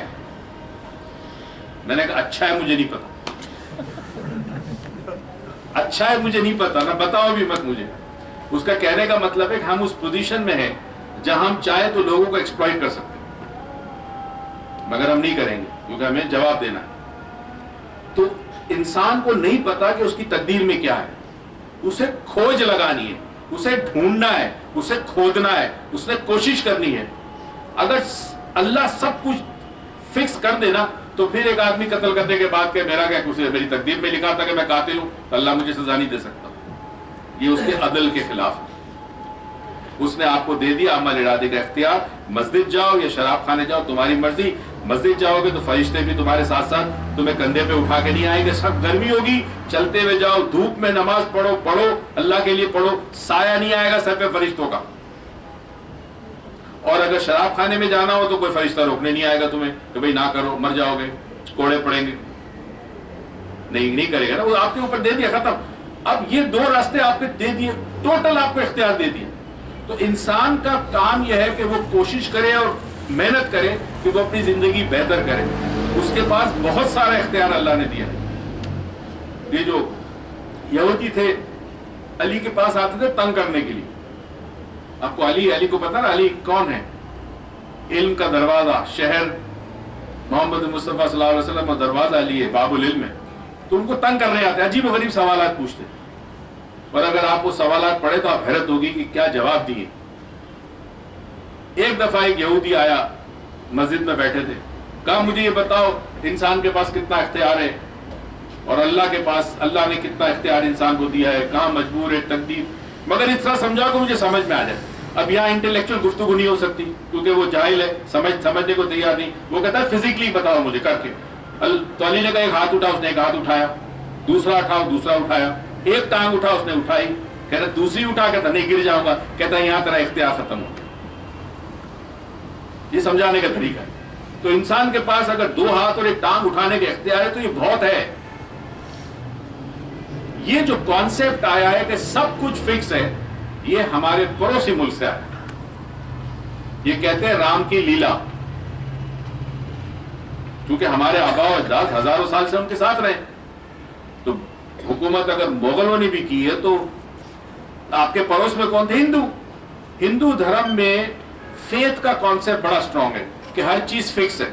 میں نے کہا اچھا ہے، مجھے نہیں پتا، اچھا ہے مجھے نہیں پتا، نہ بتاؤ بھی مت مجھے۔ اس کا کہنے کا مطلب ہے کہ ہم اس پوزیشن میں ہیں جہاں ہم چاہیں تو لوگوں کو ایکسپلائٹ کر سکتے ہیں، مگر ہم نہیں کریں گے کیونکہ ہمیں جواب دینا ہے۔ تو انسان کو نہیں پتا کہ اس کی تقدیر میں کیا ہے، اسے کھوج لگانی ہے، اسے ڈھونڈنا ہے، اسے کھودنا ہے، اس نے کوشش کرنی ہے۔ اگر اللہ سب کچھ فکس کر دینا تو پھر ایک آدمی قتل کرنے کے بعد کہ میرا کیا کچھ ہے، میری تقدیر میں لکھا تھا کہ میں قاتل ہوں تو اللہ مجھے سزا نہیں دے سکتا، یہ اس کے عدل کے خلاف ہے۔ اس نے آپ کو دے دیا عمل ارادے کا اختیار، مسجد جاؤ یا شراب خانے جاؤ تمہاری مرضی۔ مسجد جاؤ گے تو فرشتے بھی تمہارے ساتھ ساتھ تمہیں کندھے پہ اٹھا کے نہیں آئیں گے، سخت گرمی ہوگی چلتے ہوئے جاؤ، دھوپ میں نماز پڑھو اللہ کے لیے پڑھو، سایہ نہیں آئے گا سر پہ فرشتوں کا۔ اور اگر شراب خانے میں جانا ہو تو کوئی فرشتہ روکنے نہیں آئے گا تمہیں کہ بھئی نہ کرو، مر جاؤ گے، کوڑے پڑیں گے، نہیں کرے گا نا، وہ آپ کے اوپر دے دیا، ختم۔ اب یہ دو راستے آپ کے دے دیے، ٹوٹل آپ کو اختیار دے دیا۔ تو انسان کا کام یہ ہے کہ وہ کوشش کرے اور محنت کرے کہ وہ اپنی زندگی بہتر کرے۔ اس کے پاس بہت سارا اختیار اللہ نے دیا ہے۔ یہ جو یہودی تھے علی کے پاس آتے تھے تنگ کرنے کے لیے۔ آپ کو علی کو پتا نا علی کون ہے؟ علم کا دروازہ، شہر محمد مصطفیٰ صلی اللہ علیہ وسلم اور دروازہ لیے باب العلم میں، تو ان کو تنگ کرنے آتے ہیں، عجیب و غریب سوالات پوچھتے ہیں، اور اگر آپ وہ سوالات پڑھے تو آپ حیرت ہوگی کہ کیا جواب دیے۔ ایک دفعہ ایک یہودی آیا، مسجد میں بیٹھے تھے، کہا مجھے یہ بتاؤ انسان کے پاس کتنا اختیار ہے، اور اللہ کے پاس اللہ نے کتنا اختیار انسان کو دیا ہے، کہاں مجبور ہے، تقدیر، مگر اس طرح سمجھا کہ مجھے سمجھ میں آ جائے۔ اب یہاں انٹلیکچوئل گفتگو نہیں ہو سکتی کیونکہ وہ جاہل ہے، سمجھنے کو تیار نہیں، وہ کہتا ہے فزیکلی بتاؤ مجھے کر کے۔ تو علی نے کہا ایک ہاتھ اٹھا، اس نے ایک ہاتھ اٹھایا، دوسرا اٹھاؤ، دوسرا اٹھایا، ایک ٹانگ اٹھا، اس نے اٹھائی، کہتا دوسری اٹھا، کہتا نہیں گر جاؤں گا، کہتا یہاں تیرا اختیار ختم ہو گیا۔ یہ سمجھانے کا طریقہ ہے۔ تو انسان کے پاس اگر دو ہاتھ اور ایک ٹانگ اٹھانے کے اختیار ہے تو یہ بہت ہے۔ یہ جو کانسیپٹ آیا ہے کہ سب کچھ فکس ہے، یہ ہمارے پڑوسی ملک سے آیا۔ یہ کہتے ہیں رام کی لیلا، کیونکہ ہمارے آباء و اجداد ہزاروں سال سے ان کے ساتھ رہے، تو حکومت اگر مغلوں نے بھی کی ہے تو آپ کے پڑوس میں کون تھے؟ ہندو دھرم میں فیتھ کا کانسیپٹ بڑا اسٹرانگ ہے کہ ہر چیز فکس ہے۔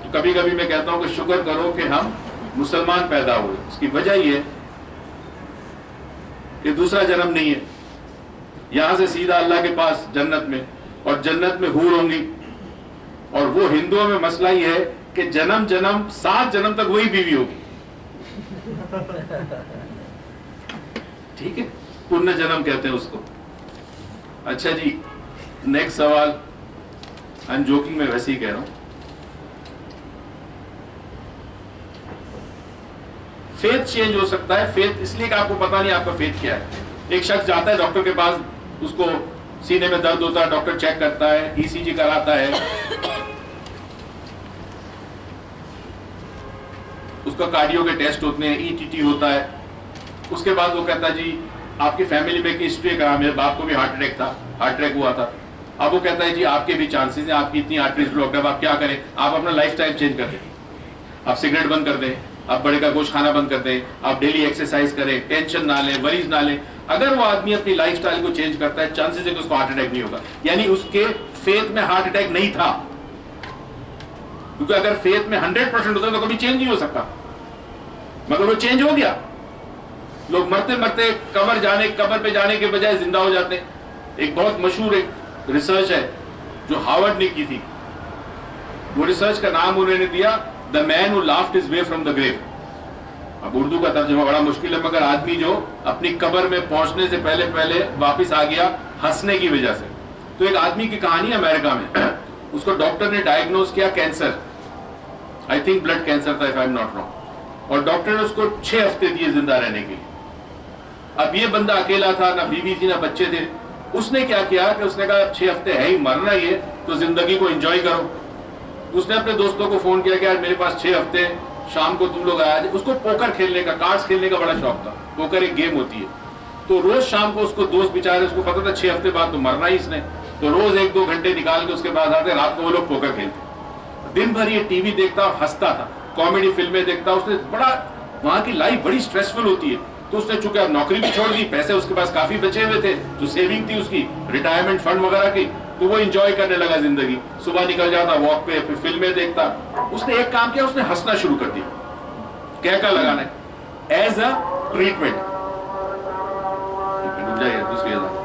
تو کبھی کبھی میں کہتا ہوں کہ شکر کرو کہ ہم مسلمان پیدا ہوئے، اس کی وجہ یہ ہے کہ دوسرا جنم نہیں ہے، یہاں سے سیدھا اللہ کے پاس جنت میں، اور جنت میں حور ہوں گی، اور وہ ہندوؤں میں مسئلہ یہ ہے کہ جنم 7 جنم تک وہی بیوی ہوگی، ٹھیک ہے، پنیہ جنم کہتے ہیں اس کو۔ اچھا جی، نیکسٹ سوال، ان جوکنگ میں ویسے ہی کہہ رہا ہوں، فیتھ چینج ہو سکتا ہے۔ فیتھ اس لیے کہ آپ کو پتا نہیں آپ کا فیتھ کیا ہے۔ ایک شخص جاتا ہے ڈاکٹر کے پاس، اس کو سینے میں درد ہوتا ہے، ڈاکٹر چیک کرتا ہے، ای سی جی کراتا ہے، اس کا کارڈیو کے ٹیسٹ ہوتے ہیں، ای ٹی ٹی ہوتا ہے، اس کے بعد وہ کہتا ہے جی آپ کی فیملی میں کی ہسٹری کہا، میرے باپ کو بھی ہارٹ اٹیک تھا، ہارٹ اٹیک ہوا تھا۔ اب وہ کہتا ہے جی آپ کے بھی چانسز ہیں، آپ کی اتنی آرٹریز بلاکڈ ہے، اب آپ کیا کریں؟ آپ اپنا لائف سٹائل چینج کر دیں، آپ سگریٹ بند کر دیں، آپ بڑے کا گوشت کھانا بند کر دیں، آپ ڈیلی ایکسرسائز کریں، ٹینشن نہ لیں، وریز نہ لیں۔ اگر وہ آدمی اپنی لائف سٹائل کو چینج کرتا ہے، چانسز ہے کہ اس کو ہارٹ اٹیک نہیں ہوگا، یعنی اس کے فیتھ میں ہارٹ اٹیک نہیں تھا، کیونکہ اگر فیتھ میں 100% ہوتا تو کبھی چینج نہیں ہو سکتا، مگر وہ چینج ہو گیا۔ لوگ مرتے مرتے قبر پہ جانے کے بجائے زندہ ہو جاتے ہیں۔ ایک بہت مشہور ایک ریسرچ ہے جو ہارورڈ نے کی تھی، وہ ریسرچ کا نام انہوں نے دیا The man who laughed his way from the grave۔ اب اردو کا ترجمہ بڑا مشکل ہے، مگر آدمی جو اپنی قبر میں پہنچنے سے پہلے واپس آ گیا ہنسنے کی وجہ سے۔ تو ایک آدمی کی کہانی ہے امریکہ میں، اس کو ڈاکٹر نے ڈائگنوز کیا cancer, I think blood cancer تھا، if I'm not wrong، اور ڈاکٹر نے اس کو 6 ہفتے دیے زندہ رہنے کے لیے۔ اب یہ بندہ اکیلا تھا، نہ بیوی تھی نہ بچے تھے۔ اس نے کیا کیا کہ اس نے کہا 6 ہفتے ہے ہی، مرنا ہی ہے تو زندگی کو انجوائے کرو۔ اس نے اپنے دوستوں کو فون کیا کہ یار میرے پاس 6 ہفتے ہیں، شام کو تم لوگ آیا جائے۔ اس کو پوکر کھیلنے کا، کارڈز کھیلنے کا بڑا شوق تھا، پوکر ایک گیم ہوتی ہے، تو روز شام کو اس کو دوست بیچارے، اس کو پتا تھا 6 ہفتے بعد تو مرنا ہی اس نے، تو روز 1-2 گھنٹے نکال کے اس کے بعد آتے، رات کو وہ لوگ پوکر کھیلتے، دن بھر یہ ٹی وی دیکھتا اور ہنستا تھا، کامیڈی فلمیں دیکھتا۔ اس نے بڑا، وہاں کی لائف بڑی سٹریسفل ہوتی ہے، تو اس نے چونکہ اب نوکری بھی چھوڑ دی، پیسے اس کے پاس کافی بچے ہوئے تھے، جو سیونگ تھی اس کی ریٹائرمنٹ فنڈ وغیرہ کی، تو وہ انجوائے کرنے لگا زندگی۔ صبح نکل جاتا واک پہ، پھر فلمیں دیکھتا۔ اس نے ایک کام کیا، اس نے ہنسنا شروع کر دیا، کہکا لگانا ہے ایز اے ٹریٹمنٹ۔ رک جائیے، دوسری اذان۔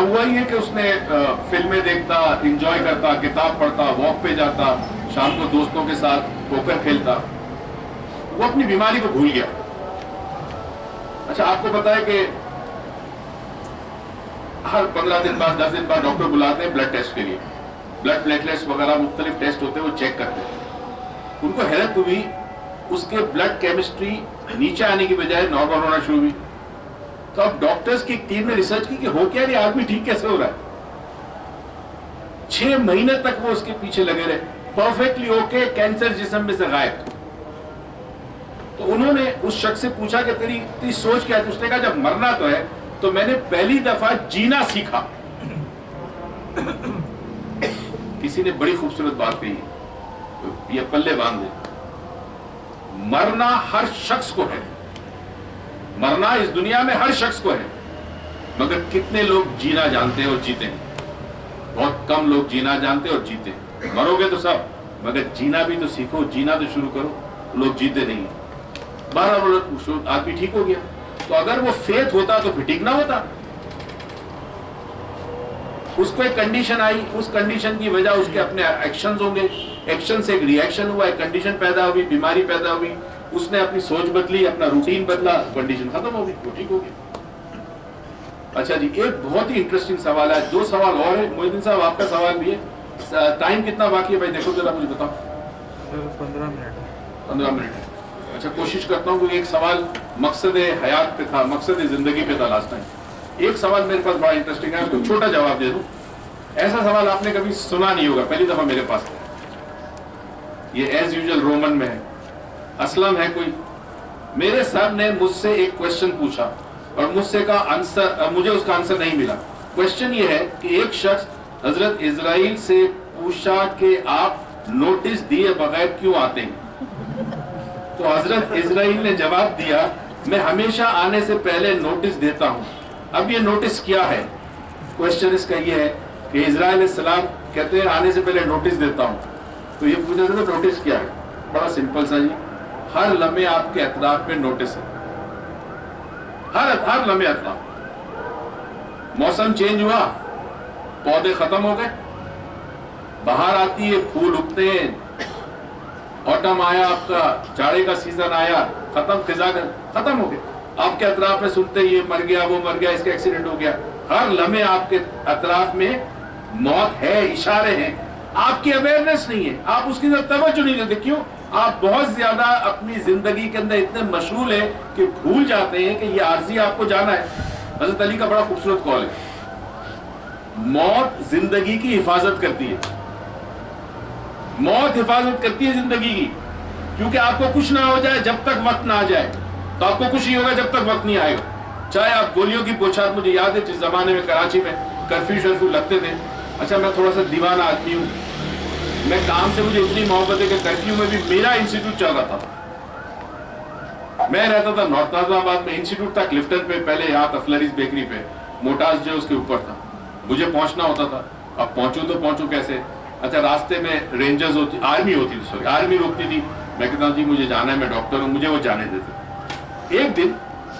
ہوا ہی ہے کہ اس نے فلمیں دیکھتا، انجوائے کرتا، کتاب پڑھتا، واک پہ جاتا، شام کو دوستوں کے ساتھ پوکر کھیلتا، وہ اپنی بیماری کو بھول گیا. اچھا آپ کو پتا ہے کہ ہر 15 دن بعد 10 دن بعد ڈاکٹر بلاتے ہیں بلڈ ٹیسٹ کے لیے، بلڈ پلیٹلیٹس وغیرہ مختلف ٹیسٹ ہوتے ہیں، وہ چیک کرتے ہیں. ان کو حیرت ہوئی اس کے بلڈ کیمسٹری نیچے آنے کی بجائے نارمل ہونا شروع ہوئی. تو اب ڈاکٹرز کی ٹیم نے ریسرچ کی کہ ہو کیا یہ آدمی ٹھیک کیسے ہو رہا ہے. 6 مہینے تک وہ اس کے پیچھے لگے رہے، پرفیکٹلی اوکے، کینسر جسم میں سے غائب. تو انہوں نے اس شخص سے پوچھا کہ تیری سوچ کیا ہے؟ اس نے کہا جب مرنا تو ہے تو میں نے پہلی دفعہ جینا سیکھا. کسی نے بڑی خوبصورت بات کہی، یہ پلے باندھ دے. مرنا ہر شخص کو ہے، مرنا اس دنیا میں ہر شخص کو ہے، مگر کتنے لوگ جینا جانتے ہیں اور جیتے ہیں؟ بہت کم لوگ جینا جانتے اور جیتے ہیں. مرو گے تو سب، مگر جینا بھی تو سیکھو، جینا تو شروع کرو. لوگ جیتے نہیں. 12 آدمی ٹھیک ہو گیا. تو اگر وہ فیتھ ہوتا تو پھر ٹھیک نہ ہوتا. اس کو ایک کنڈیشن آئی، اس کنڈیشن کی وجہ اس کے اپنے ایکشنز ہوں گے، ایکشن سے ایک ری ایکشن ہوا، ایک کنڈیشن پیدا ہوئی، بیماری پیدا ہوئی، اس نے اپنی سوچ بدلی، اپنا روٹین بدلا، کنڈیشن ختم ہو گئی، وہ ٹھیک ہو گیا. اچھا جی، ایک بہت ہی انٹرسٹنگ سوال ہے. 2 سوال اور ہے. محی الدین صاحب آپ کا سوال بھی ہے. ٹائم کتنا باقی ہے بھائی؟ دیکھو ذرا مجھے بتاؤ. 15 منٹ. 15 منٹ ہے. اچھا کوشش کرتا ہوں کہ ایک سوال مقصد حیات پہ تھا، مقصد زندگی پہ تھا لاسٹ ٹائم. ایک سوال میرے پاس بڑا انٹرسٹنگ ہے، اس کو چھوٹا جواب دے دوں. ایسا سوال آپ نے کبھی سنا نہیں ہوگا، پہلی دفعہ میرے پاس ہے. یہ ایز یوزل رومن میں ہے. اسلم ہے کوئی. میرے سر نے مجھ سے ایک کوشچن پوچھا اور مجھ سے کا آنسر، مجھے اس کا آنسر نہیں ملا. کوشچن یہ ہے کہ ایک شخص حضرت اسرائیل سے پوچھا کہ آپ نوٹس دیے بغیر کیوں آتے ہیں؟ تو حضرت اسرائیل نے جواب دیا میں ہمیشہ آنے سے پہلے نوٹس دیتا ہوں. اب یہ نوٹس کیا ہے؟ کوشچن اس کا یہ ہے کہ اسرائیل علیہ السلام کہتے ہیں آنے سے پہلے نوٹس دیتا ہوں. تو یہ پوچھا تھا نوٹس کیا ہے؟ بڑا سمپل سا جی، ہر لمحے آپ کے اطراف میں نوٹس ہے. ہر لمحے اطراف. موسم چینج ہوا، پودے ختم ہو گئے، باہر آتی ہے، پھول اگتے ہیں، آٹم آیا، آپ کا جاڑے کا سیزن آیا، ختم، خزاں ختم ہو گئے. آپ کے اطراف میں سنتے یہ مر گیا، وہ مر گیا، اس کا ایکسیڈنٹ ہو گیا. ہر لمحے آپ کے اطراف میں موت ہے، اشارے ہیں. آپ کی اویئرنس نہیں ہے، آپ اس کی طرف توجہ نہیں دیتے. کیوں؟ آپ بہت زیادہ اپنی زندگی کے اندر اتنے مشغول ہیں کہ بھول جاتے ہیں کہ یہ عارضی آپ کو جانا ہے. حضرت علی کا بڑا خوبصورت قول ہے، موت زندگی کی حفاظت کرتی ہے. موت حفاظت کرتی ہے زندگی کی، کیونکہ آپ کو کچھ نہ ہو جائے جب تک وقت نہ آ جائے. تو آپ کو کچھ نہیں ہوگا جب تک وقت نہیں آئے گا. چاہے آپ گولیوں کی بوچھار، مجھے یاد ہے جس زمانے میں کراچی میں کرفیو شرفیو لگتے تھے. اچھا میں تھوڑا سا دیوانہ آدمی ہوں، میں کام سے مجھے اتنی محبت ہے کہ کرفیو میں بھی میرا انسٹیٹیوٹ چل رہا تھا. میں رہتا تھا نارتھ نازم آباد میں، انسٹیٹیوٹ تھا کلفٹن پہ، پہلے یہاں تھا فلریز بیکری پہ، موٹاز جو اس کے اوپر تھا. مجھے پہنچنا ہوتا تھا. اب پہنچوں تو پہنچوں کیسے؟ اچھا راستے میں رینجرز ہوتی، آرمی ہوتی تھی، سوری آرمی روکتی تھی. میں کہتا ہوں جی مجھے جانا ہے، میں ڈاکٹر ہوں، مجھے وہ جانے دیتے. ایک دن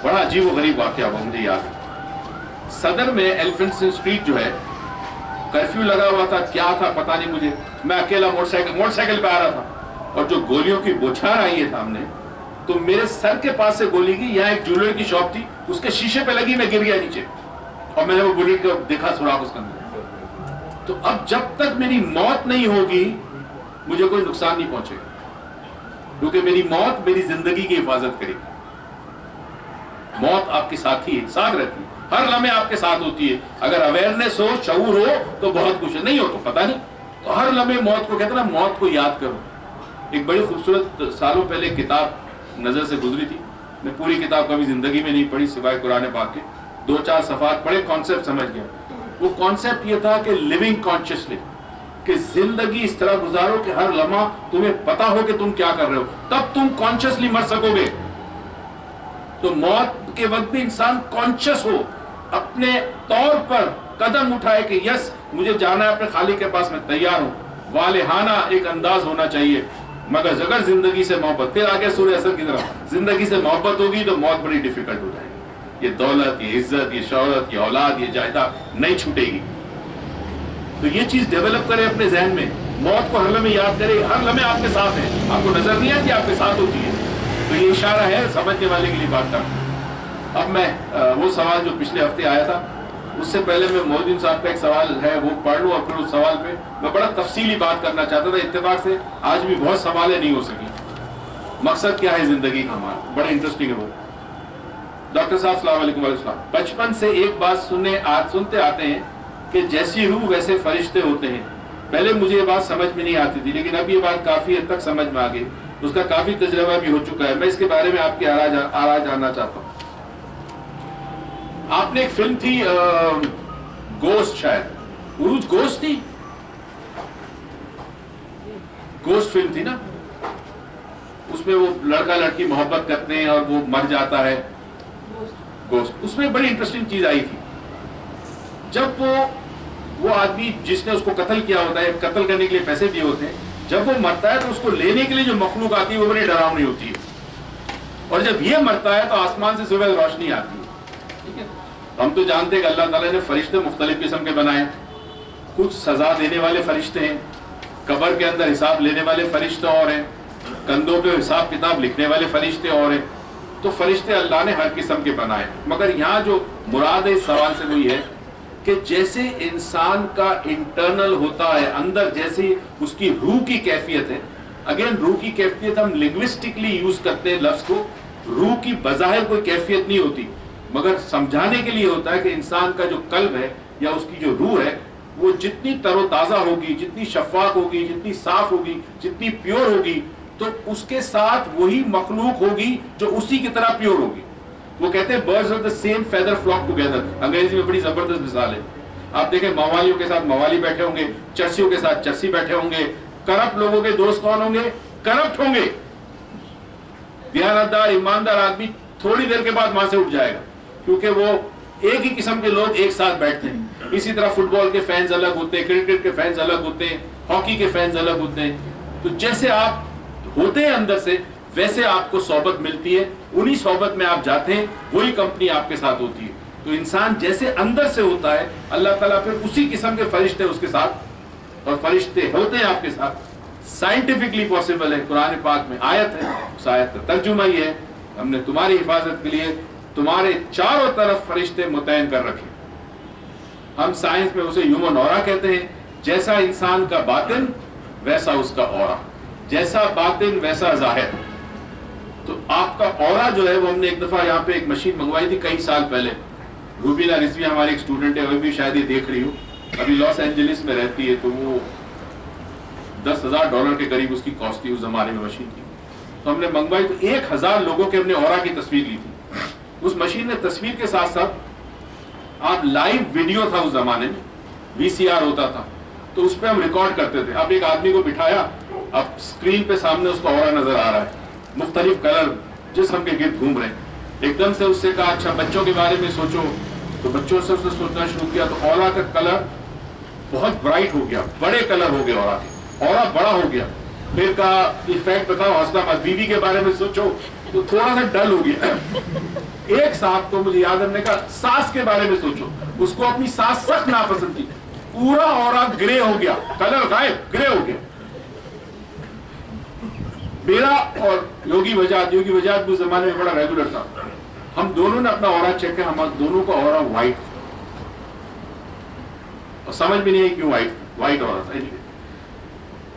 بڑا عجیب و غریب واقعہ ہوا، مجھے یاد ہے. صدر میں ایلیفنٹسن اسٹریٹ جو ہے، کرفیو لگا ہوا تھا، کیا تھا پتہ نہیں مجھے. میں اکیلا موٹر سائیکل پہ آ رہا تھا اور جو گولیوں کی بوچھار آئی ہے سامنے، تو میرے سر کے پاس سے گولی کی. یہاں ایک جولری کی شاپ تھی، اس کے شیشے پہ لگی، میں گر گیا نیچے اور میں نے وہ گولی کو دیکھا سوراخ اس کے اندر. تو اب جب تک میری موت نہیں ہوگی مجھے کوئی نقصان نہیں پہنچے گا، کیونکہ میری موت میری زندگی کی حفاظت کرے گی. موت آپ کے ساتھی ہے، ساتھ رہتی ہے، ہر لمحے آپ کے ساتھ ہوتی ہے. اگر اویئرنیس ہو، شعور ہو تو بہت کچھ ہے، نہیں ہو تو پتہ نہیں. تو ہر لمحے موت کو کہتے ہیں نا، موت کو یاد کرو. ایک بڑی خوبصورت سالوں پہلے کتاب نظر سے گزری تھی. میں پوری کتاب کبھی زندگی میں نہیں پڑھی سوائے قرآن پاک کے. 2-4 صفحات پڑھے، کانسیپٹ سمجھ گیا. وہ کانسیپٹ یہ تھا کہ لیونگ کانشیسلی، کہ زندگی اس طرح گزارو کہ ہر لمحہ تمہیں پتا ہو کہ تم کیا کر رہے ہو، تب تم کانشیسلی مر سکو گے. تو موت کے وقت بھی انسان کانشیس ہو، اپنے طور پر قدم اٹھائے کہ یس مجھے جانا ہے اپنے خالق کے پاس، میں تیار ہوں. والہانہ ایک انداز ہونا چاہیے. مگر اگر زندگی سے محبت، پھر آگے سورہ اثر کی طرف، زندگی سے محبت ہوگی تو موت بڑی ڈیفیکلٹ ہو جائے گی. یہ دولت، یہ عزت، یہ شہرت، یہ اولاد، یہ جائیداد نہیں چھوٹے گی. تو یہ چیز ڈیولپ کرے اپنے ذہن میں، موت کو ہر لمحے یاد کرے، ہر لمحے آپ کے ساتھ ہے، آپ کو نظر نہیں آتی، آپ کے ساتھ ہوتی ہے. تو یہ اشارہ ہے سمجھنے والے کے لیے بات کرتا. اب میں وہ سوال جو پچھلے ہفتے آیا تھا، اس سے پہلے میں محدث صاحب کا ایک سوال ہے وہ پڑھ لوں، اور پھر اس سوال پہ میں بڑا تفصیلی بات کرنا چاہتا تھا. اتفاق سے آج بھی بہت سوالیں نہیں ہو سکی. مقصد کیا ہے زندگی کا ہمارا، بڑا انٹرسٹنگ ہے وہ. ڈاکٹر صاحب السلام علیکم. وعلیکم السلام. بچپن سے ایک بات سنتے آتے ہیں کہ جیسی روح ویسے فرشتے ہوتے ہیں. پہلے مجھے یہ بات سمجھ میں نہیں آتی تھی، لیکن اب یہ بات کافی حد تک سمجھ میں آ گئی. اس کا کافی تجربہ بھی ہو چکا ہے. میں اس کے بارے میں آپ کی آراء جاننا چاہتا ہوں. آپ نے ایک فلم تھی گوشت، شاید عروج گوشت تھی، گوشت فلم تھی نا، اس میں وہ لڑکا لڑکی محبت کرتے ہیں اور وہ مر جاتا ہے. گوشت، اس میں بڑی انٹرسٹنگ چیز آئی تھی. جب وہ آدمی جس نے اس کو قتل کیا ہوتا ہے، قتل کرنے کے لیے پیسے دیے ہوتے ہیں، جب وہ مرتا ہے تو اس کو لینے کے لیے جو مخلوق آتی ہے وہ بڑی ڈراؤنی ہوتی ہے. اور جب یہ مرتا ہے تو آسمان سے سورج روشنی آتی ہے. ٹھیک ہے، ہم تو جانتے ہیں کہ اللہ تعالیٰ نے فرشتے مختلف قسم کے بنائے. کچھ سزا دینے والے فرشتے ہیں، قبر کے اندر حساب لینے والے فرشتے اور ہیں، کندھوں پہ حساب کتاب لکھنے والے فرشتے اور ہیں. تو فرشتے اللہ نے ہر قسم کے بنائے. مگر یہاں جو مراد ہے اس سوال سے وہی ہے کہ جیسے انسان کا انٹرنل ہوتا ہے، اندر جیسے اس کی روح کی کیفیت ہے. اگین روح کی کیفیت ہم لنگوسٹکلی یوز کرتے ہیں لفظ کو. روح کی بظاہر کوئی کیفیت نہیں ہوتی، مگر سمجھانے کے لیے ہوتا ہے کہ انسان کا جو قلب ہے یا اس کی جو روح ہے وہ جتنی تر و تازہ ہوگی، جتنی شفاف ہوگی، جتنی صاف ہوگی، جتنی پیور ہوگی، تو اس کے ساتھ وہی مخلوق ہوگی جو اسی کی طرح پیور ہوگی. وہ کہتے ہیں birds of the same feather flock together. انگریزی میں بڑی زبردست مثال ہے. آپ دیکھیں موالیوں کے ساتھ موالی بیٹھے ہوں گے، چرسیوں کے ساتھ چرسی بیٹھے ہوں گے. کرپٹ لوگوں کے دوست کون ہوں گے؟ کرپٹ ہوں گے. دیانتدار ایماندار آدمی تھوڑی دیر کے بعد وہاں سے اٹھ جائے گا، کیونکہ وہ ایک ہی قسم کے لوگ ایک ساتھ بیٹھتے ہیں. اسی طرح فٹ بال کے فینز الگ ہوتے ہیں، کرکٹ کے فینز الگ ہوتے ہیں، ہاکی کے فینز الگ ہوتے ہیں. تو جیسے آپ ہوتے ہیں اندر سے، ویسے آپ کو صحبت ملتی ہے. انہی صحبت میں آپ جاتے ہیں، وہی کمپنی آپ کے ساتھ ہوتی ہے. تو انسان جیسے اندر سے ہوتا ہے، اللہ تعالیٰ پھر اسی قسم کے فرشتے اس کے ساتھ، اور فرشتے ہوتے ہیں آپ کے ساتھ. سائنٹیفکلی پاسبل ہے. قرآن پاک میں آیت ہے، اس آیت کا ترجمہ یہ ہے، ہم نے تمہاری حفاظت کے لیے تمہارے چاروں طرف فرشتے متعین کر رکھے. ہم سائنس میں اسے ہیومن اورا کہتے ہیں. جیسا انسان کا باطن ویسا اس کا اورا، جیسا باطن ویسا ظاہر. تو آپ کا اورا جو ہے وہ ہم نے ایک دفعہ یہاں پہ ایک مشین منگوائی تھی کئی سال پہلے. روبینا رضوی ہماری ایک اسٹوڈنٹ ہے، وہ بھی شاید یہ دیکھ رہی ہو، ابھی لاس اینجلس میں رہتی ہے. تو وہ $10,000 کے قریب اس کی کاسٹ تھی اس زمانے میں مشین کی. تو ہم نے منگوائی، تو 1,000 لوگوں کے ہم نے اورا کی تصویر لی تھی. اس مشین نے تصویر کے ساتھ ساتھ آپ لائیو ویڈیو تھا اس زمانے میں، VCR ہوتا تھا، تو اس پہ ہم ریکارڈ کرتے تھے. اب ایک آدمی کو بٹھایا، اب اسکرین پہ سامنے اس کا اورا نظر آ رہا ہے، مختلف کلر جسم کے گرد گھوم رہے ہیں. ایک دم سے اس سے کہا اچھا بچوں کے بارے میں سوچو. تو بچوں سے اس نے سوچنا شروع کیا، تو اورا کا کلر بہت برائٹ ہو گیا، بڑے کلر ہو گئے اورا کے، اورا بڑا ہو گیا. پھر کہا ایفیکٹ بتاؤ، حوصلہ مت، بیوی کے بارے میں سوچو، تو تھوڑا سا ڈل ہو گیا. ایک صاحب کو مجھے یاد، ہم نے کہا ساس کے بارے میں سوچو، اس کو اپنی ساس سخت ناپسند تھی، پورا اورا گرے ہو گیا، کلر غائب، گرے ہو گیا. میرا اور یوگی وجاد بھی اس زمانے میں بڑا ریگولر تھا. ہم دونوں نے اپنا اورا چیک کیا، ہمارا دونوں کا اورا وائٹ تھا، اور سمجھ بھی نہیں ہے کیوں وائٹ اورا تھا.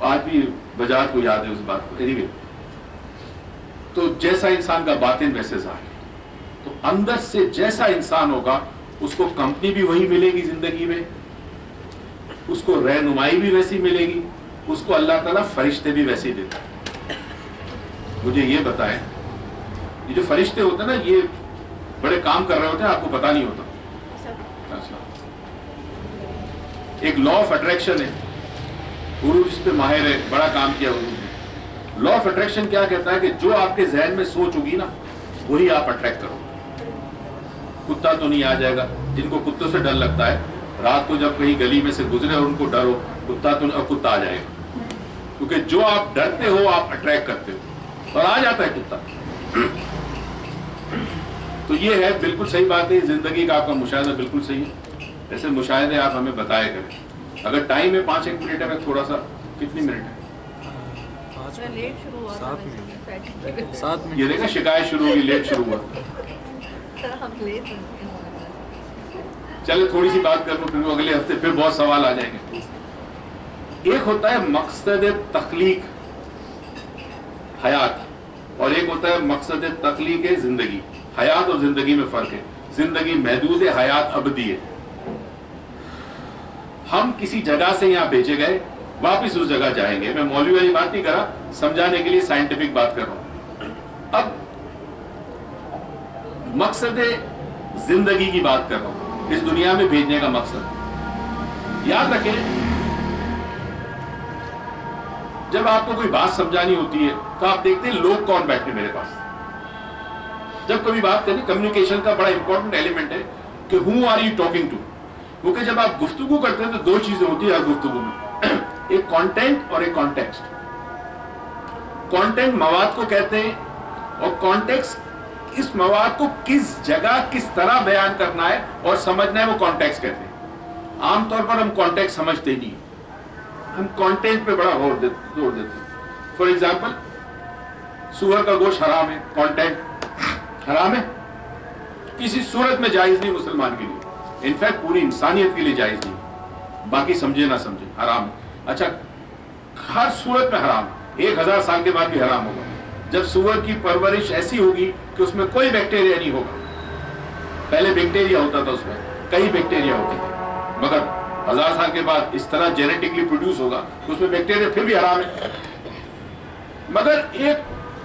آج بھی وجاد کو یاد ہے اس بات کو. تو جیسا انسان کا باطن ویسے ظاہر. تو اندر سے جیسا انسان ہوگا اس کو کمپنی بھی وہی ملے گی زندگی میں، اس کو رہنمائی بھی ویسی ملے گی، اس کو اللہ تعالیٰ فرشتے بھی ویسے ہی دیتا ہے. مجھے یہ بتائیں، یہ جو فرشتے ہوتے ہیں نا، یہ بڑے کام کر رہے ہوتے ہیں، آپ کو پتا نہیں ہوتا. ایک لا آف اٹریکشن ہے، گرو جس پہ ماہر ہے، بڑا کام کیا گرو نے. لا آف اٹریکشن کیا کہتا ہے کہ جو آپ کے ذہن میں سوچ ہوگی نا، وہی آپ اٹریکٹ کرو. کتا تو نہیں آ جائے گا، جن کو کتوں سے ڈر لگتا ہے، رات کو جب کہیں گلی میں سے گزرے اور ان کو ڈر ہو، کتا تو نہیں، کتا آ جائے گا. کیونکہ جو آپ ڈرتے ہو آپ اٹریکٹ کرتے ہو، اور آ جاتا ہے کتا. تو یہ ہے بالکل صحیح بات ہے. زندگی کا آپ کا مشاہدہ بالکل صحیح ہے. ایسے مشاہدے آپ ہمیں بتایا کریں. اگر ٹائم ہے 5-1 منٹ ہے, میں تھوڑا سا, کتنی منٹ ہے؟ 7 منٹ. یہ دیکھا شکایت شروع ہوگی, لیٹ شروع ہوا. چلے تھوڑی سی بات کر لوں, پھر اگلے ہفتے پھر بہت سوال آ جائیں گے. ایک ہوتا ہے مقصد تخلیق حیات, اور ایک ہوتا ہے مقصد تخلیق زندگی. حیات اور زندگی میں فرق ہے. زندگی محدود ہے, حیات ابدی ہے. ہم کسی جگہ سے یہاں بھیجے گئے, واپس اس جگہ جائیں گے. میں مولوی والی بات نہیں کر رہا, سمجھانے کے لیے سائنٹیفک بات کر رہا ہوں. اب مقصد زندگی کی بات کر رہا ہوں, اس دنیا میں بھیجنے کا مقصد. یاد رکھیں, جب آپ کو کوئی بات سمجھانی ہوتی ہے تو آپ دیکھتے ہیں لوگ کون بیٹھے میرے پاس. جب کبھی بات کریں, کمیونیکیشن کا بڑا امپورٹنٹ ایلیمنٹ ہے کہ who are you talking to. کیونکہ جب آپ گفتگو کرتے ہیں تو 2 چیزیں ہوتی ہیں ہر گفتگو میں, ایک کانٹینٹ اور ایک کانٹیکسٹ. کانٹینٹ مواد کو کہتے ہیں, اور کانٹیکسٹ اس مواد کو کس جگہ کس طرح بیان کرنا ہے اور سمجھنا ہے, وہ کانٹیکسٹ کہتے ہیں. عام طور پر ہم کانٹیکسٹ سمجھتے نہیں, ہم کانٹینٹ پہ بڑا زور دیتے ہیں. فار ایگزامپل, سور کا گوشت حرام ہے, کانٹینٹ حرام ہے, کسی صورت میں جائز نہیں مسلمان کے لیے. انفیکٹ پوری انسانیت کے لیے جائز نہیں, باقی سمجھے نہ سمجھے حرام ہے. اچھا, ہر صورت میں حرام, 1000 سال کے بعد بھی حرام ہوگا. جب سور کی پرورش ایسی ہوگی کہ اس میں کوئی بیکٹیریا نہیں ہوگا. پہلے بیکٹیریا ہوتا تھا, اس میں کئی بیکٹیریا ہوتے تھے, مگر 1000 سال کے بعد اس طرح جینیٹکلی پروڈیوس ہوگا کہ اس میں بیکٹیریا پھر بھی حرام ہے. مگر ایک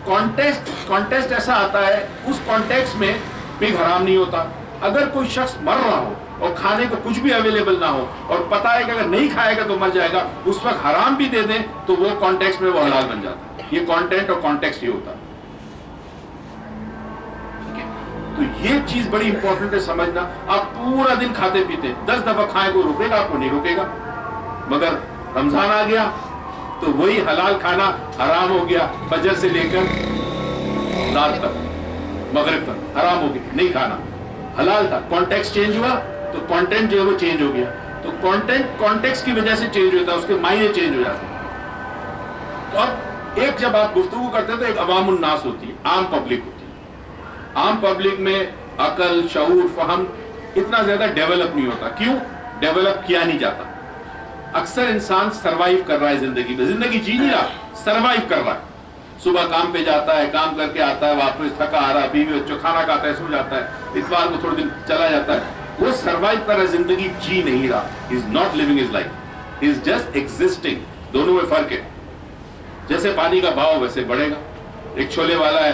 کانٹیکسٹ ایسا آتا ہے, اس کانٹیکسٹ میں پگ حرام نہیں ہوتا. اگر کوئی شخص مر رہا ہو اور کھانے کو کچھ بھی اویلیبل نہ ہو, اور پتا ہے کہ اگر نہیں کھائے گا تو مر جائے گا, اس وقت حرام بھی دے دیں تو وہ کانٹیکسٹ میں وہ حلال بن جاتا ہے. یہ کانٹینٹ اور کانٹیکسٹ یہ ہوتا ہے. تو یہ چیز بڑی امپورٹنٹ ہے سمجھنا. آپ پورا دن کھاتے پیتے, 10 دفعہ کھائیں, کو روکے گا آپ کو؟ نہیں روکے گا. مگر رمضان آ گیا تو وہی حلال کھانا حرام ہو گیا. فجر سے لے کر رات تک, مغرب تک حرام ہو گیا, نہیں کھانا. حلال تھا, کانٹیکسٹ چینج ہوا تو کانٹینٹ جو ہے وہ چینج ہو گیا. تو کانٹینٹ کانٹیکسٹ کی وجہ سے چینج ہوتا ہے, اس کے معنی چینج ہو جاتے ہیں. تو اب ایک جب آپ گفتگو کرتے ہیں تو ایک عوام الناس ہوتی ہے, عام پبلک ہوتی ہے. عام پبلک میں عقل, شعور, فہم اتنا زیادہ ڈیولپ نہیں ہوتا. کیوں ڈیولپ کیا نہیں جاتا؟ اکثر انسان سروائیو کر رہا ہے زندگی میں, زندگی جی نہیں رہا, سروائیو کر رہا ہے. صبح کام پہ جاتا ہے, کام کر کے آتا ہے, واپس تھکا آ رہا ہے, بیوی بچوں کھانا کھاتا ہے, سو جاتا ہے, اتوار کو تھوڑے دن چلا جاتا ہے. وہ سروائیو کر رہا ہے, زندگی جی نہیں رہا. He is not living his life, he is just existing. دونوں میں فرق ہے. جیسے پانی کا بھاؤ ویسے بڑھے گا. ایک چھولے والا ہے,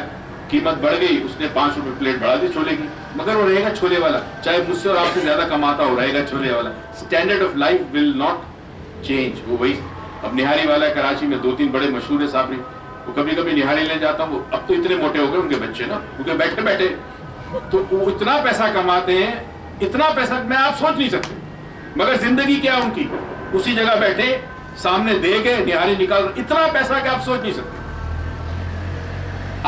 قیمت بڑھ گئی, اس نے 5 روپے پلیٹ بڑھا دی چھولے کی, مگر وہ رہے گا چھولے والا. چاہے مجھ سے اور آپ سے زیادہ کماتا ہو, رہے گا چھولے والا. Standard of life will not change, وہ وہی. اب نہاری والا ہے کراچی میں, 2-3 بڑے مشہور ہے صاحب, وہ کبھی کبھی نہاری لے جاتا ہوں. اب تو اتنے موٹے ہو گئے ان کے بچے نا, کیونکہ بیٹھے بیٹھے تو وہ اتنا پیسہ کماتے ہیں, اتنا پیسہ میں آپ سوچ نہیں سکتے. مگر زندگی کیا ان کی, اسی جگہ بیٹھے, سامنے دے کے نہاری نکال, اتنا پیسہ کہ آپ سوچ نہیں سکتے.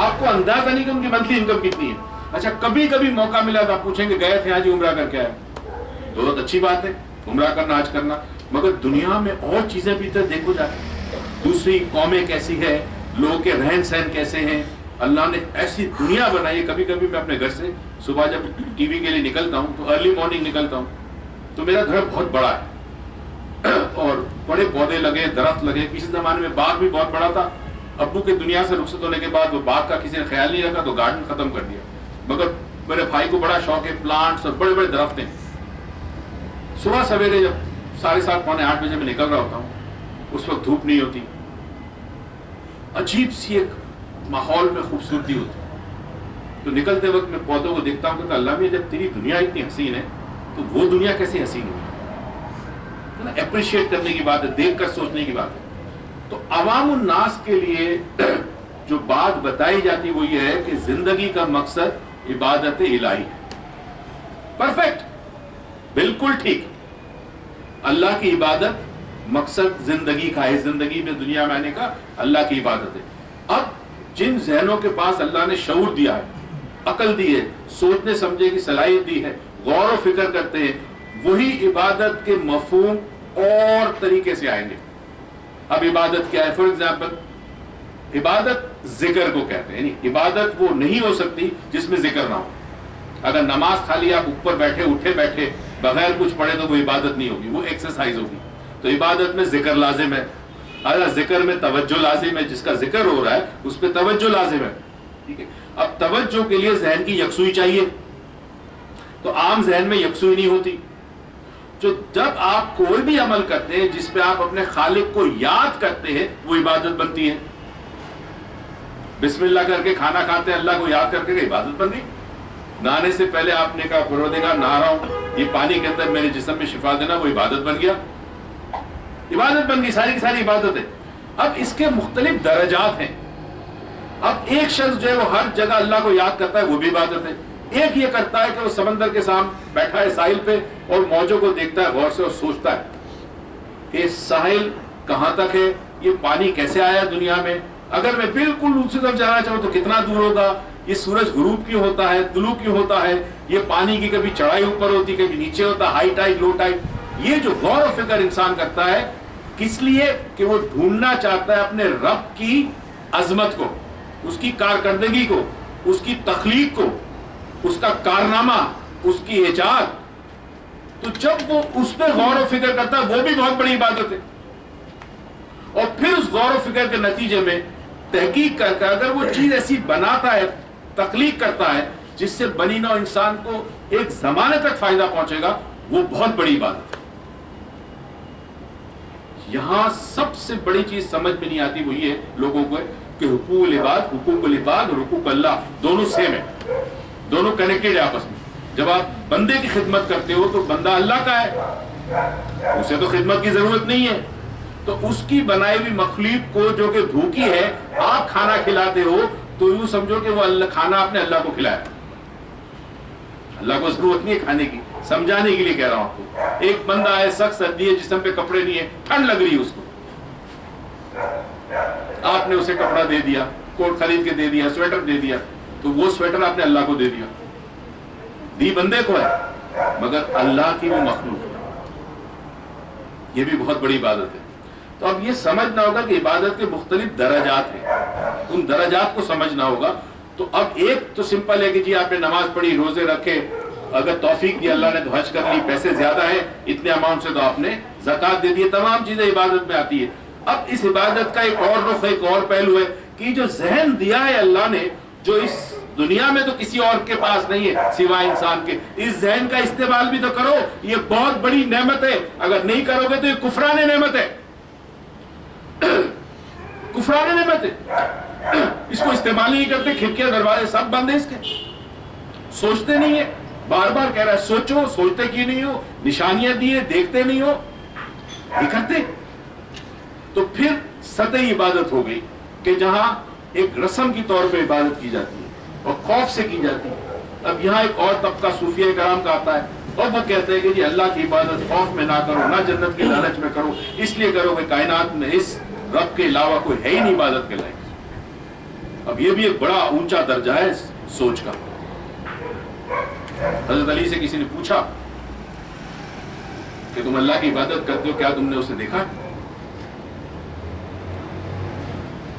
آپ کو اندازہ نہیں کہ ان کی منتھلی انکم کتنی ہے. اچھا, کبھی کبھی موقع ملا تو آپ پوچھیں گے گئے تھے آج عمرہ کر کے آئے, تو بہت اچھی بات ہے عمرہ کرنا, آج کرنا. مگر دنیا میں اور چیزیں بھی تو دیکھو جائے, دوسری قومیں کیسی ہے, لوگوں کے رہن سہن کیسے ہیں. اللہ نے ایسی دنیا بنائی ہے. کبھی کبھی میں اپنے گھر سے صبح جب ٹی وی کے لیے نکلتا ہوں تو ارلی مارننگ نکلتا ہوں, تو میرا گھر بہت بڑا ہے اور بڑے پودے لگے, درخت لگے. کسی زمانے میں باغ بھی بہت بڑا تھا. ابو کے دنیا سے رخصت ہونے کے بعد وہ باغ کا کسی نے خیال نہیں رکھا تو گارڈن ختم کر دیا. مگر میرے بھائی کو بڑا شوق ہے پلانٹس اور بڑے بڑے درخت ہیں. صبح سویرے جب 7:30 پونے 8 بجے میں نکل رہا ہوتا ہوں, اس وقت دھوپ نہیں ہوتی, عجیب سی ایک ماحول میں خوبصورتی ہوتی. تو نکلتے وقت میں پودوں کو دیکھتا ہوں کہ اللہ میں جب تیری دنیا اتنی حسین ہے تو وہ دنیا کیسے حسین ہوئی. اپریشیٹ کرنے کی بات ہے, دیکھ کر سوچنے کی بات ہے. تو عوام الناس کے لیے جو بات بتائی جاتی وہ یہ ہے کہ زندگی کا مقصد عبادت الہی ہے. پرفیکٹ, بالکل ٹھیک. اللہ کی عبادت مقصد زندگی کا ہے, زندگی میں دنیا میں آنے کا اللہ کی عبادت ہے. اب جن ذہنوں کے پاس اللہ نے شعور دیا ہے عقل دی ہے, سوچنے سمجھنے کی صلاحیت دی ہے, غور و فکر کرتے ہیں, وہی عبادت کے مفہوم اور طریقے سے آئیں گے. اب عبادت کیا ہے؟ فار ایگزامپل عبادت ذکر کو کہتے ہیں. یعنی عبادت وہ نہیں ہو سکتی جس میں ذکر نہ ہو. اگر نماز خالی آپ اوپر بیٹھے اٹھے بیٹھے بغیر کچھ پڑھے تو وہ عبادت نہیں ہوگی, وہ ایکسرسائز ہوگی. تو عبادت میں ذکر لازم ہے, اگر ذکر میں توجہ لازم ہے, جس کا ذکر ہو رہا ہے اس پہ توجہ لازم ہے. ٹھیک ہے, اب توجہ کے لیے ذہن کی یکسوئی چاہیے, تو عام ذہن میں یکسوئی نہیں ہوتی. جو جب آپ کوئی بھی عمل کرتے ہیں جس پہ آپ اپنے خالق کو یاد کرتے ہیں وہ عبادت بنتی ہے. بسم اللہ کر کے کھانا کھاتے ہیں, اللہ کو یاد کر کے عبادت بن گئی. نہانے سے پہلے آپ نے کہا پروردگار نہا رہا ہوں, یہ پانی کے اندر میرے جسم میں شفا دینا, وہ عبادت بن گیا, عبادت بن گئی, ساری کی ساری عبادت ہے. اب اس کے مختلف درجات ہیں. اب ایک شخص جو ہے وہ ہر جگہ اللہ کو یاد کرتا ہے, وہ بھی عبادت ہے. ایک یہ کرتا ہے کہ وہ سمندر کے سامنے بیٹھا ہے ساحل پہ اور موجوں کو دیکھتا ہے غور سے اور سوچتا ہے کہ ساحل کہاں تک ہے, یہ پانی کیسے آیا دنیا میں, اگر میں بالکل دوسری طرف جانا چاہوں تو کتنا دور ہوگا, یہ سورج غروب کیوں ہوتا ہے, طلوع کیوں ہوتا ہے, یہ پانی کی کبھی چڑھائی اوپر ہوتی کبھی نیچے ہوتا, ہائی ٹائڈ لو ٹائڈ. یہ جو غور و فکر انسان کرتا ہے کس لیے کہ وہ ڈھونڈنا چاہتا ہے اپنے رب کی عظمت کو, اس کی کارکردگی کو, اس کی تخلیق کو, اس کا کارنامہ, اس کی ایجاد. تو جب وہ اس پہ غور و فکر کرتا ہے وہ بھی بہت بڑی عبادت ہے. اور پھر اس غور و فکر کے نتیجے میں تحقیق کر کے اگر وہ چیز ایسی بناتا ہے, تخلیق کرتا ہے جس سے بنی نوع انسان کو ایک زمانے تک فائدہ پہنچے گا, وہ بہت بڑی عبادت ہے. یہاں سب سے بڑی چیز سمجھ میں نہیں آتی وہ یہ لوگوں کو کہ حقوق العباد اور حقوق اللہ دونوں سیم ہے, دونوں کنیکٹڈ ہے آپس میں. جب آپ بندے کی خدمت کرتے ہو تو بندہ اللہ کا ہے, اسے تو خدمت کی ضرورت نہیں ہے, تو اس کی بنائی ہوئی مخلوق کو جو کہ بھوکی ہے آپ کھانا کھلاتے ہو تو یوں سمجھو کہ وہ کھانا آپ نے اللہ کو کھلایا. اللہ کو ضرورت نہیں ہے کھانے کی, سمجھانے کے لیے کہہ رہا ہوں آپ کو. ایک بندہ ہے, سخت سردی ہے, جسم پہ کپڑے نہیں ہے, ٹھنڈ لگ رہی ہے اس کو, آپ نے اسے کپڑا دے دیا, کوٹ خرید کے دے دیا, سویٹر دے دیا, تو وہ سویٹر آپ نے اللہ کو دے دیا. دی بندے کو ہے مگر اللہ کی وہ مخلوق ہے. یہ بھی بہت بڑی عبادت ہے. تو اب یہ سمجھنا ہوگا کہ عبادت کے مختلف درجات ہیں, ان درجات کو سمجھنا ہوگا. تو اب ایک تو سمپل ہے کہ جی آپ نے نماز پڑھی, روزے رکھے, اگر توفیق دی اللہ نے تو حج کر لی, پیسے زیادہ ہیں اتنے اماؤنٹ سے تو آپ نے زکوٰۃ دے دی, تمام چیزیں عبادت میں آتی ہے. اب اس عبادت کا ایک اور رخ, ایک اور پہلو ہے کہ جو ذہن دیا ہے اللہ نے, جو اس دنیا میں تو کسی اور کے پاس نہیں ہے سوائے انسان کے, اس ذہن کا استعمال بھی تو کرو, یہ بہت بڑی نعمت ہے. اگر نہیں کرو گے تو یہ کفران نعمت ہے, کفران نعمت ہے. اس کو استعمال نہیں کرتے, کھڑکیاں دروازے سب بند ہیں اس کے, سوچتے نہیں ہے. بار بار کہہ رہا ہے سوچو, سوچتے کیوں نہیں ہو, نشانیاں دیے دیکھتے نہیں ہو, یہ کرتے. تو پھر سطحی عبادت ہو گئی کہ جہاں ایک رسم کی طور پہ عبادت کی جاتی ہے اور خوف سے کی جاتی ہے. اب یہاں ایک اور طبقہ صوفیہ کرام کا آتا ہے اور وہ کہتے ہیں کہ جی اللہ کی عبادت خوف میں نہ کرو, نہ جنت کے لالچ میں کرو, اس لیے کرو کہ کائنات میں اس رب کے علاوہ کوئی ہے ہی نہیں عبادت کے لائق. اب یہ بھی ایک بڑا اونچا درجہ ہے سوچ کا. حضرت علی سے کسی نے پوچھا کہ تم اللہ کی عبادت کرتے ہو, کیا تم نے اسے دیکھا؟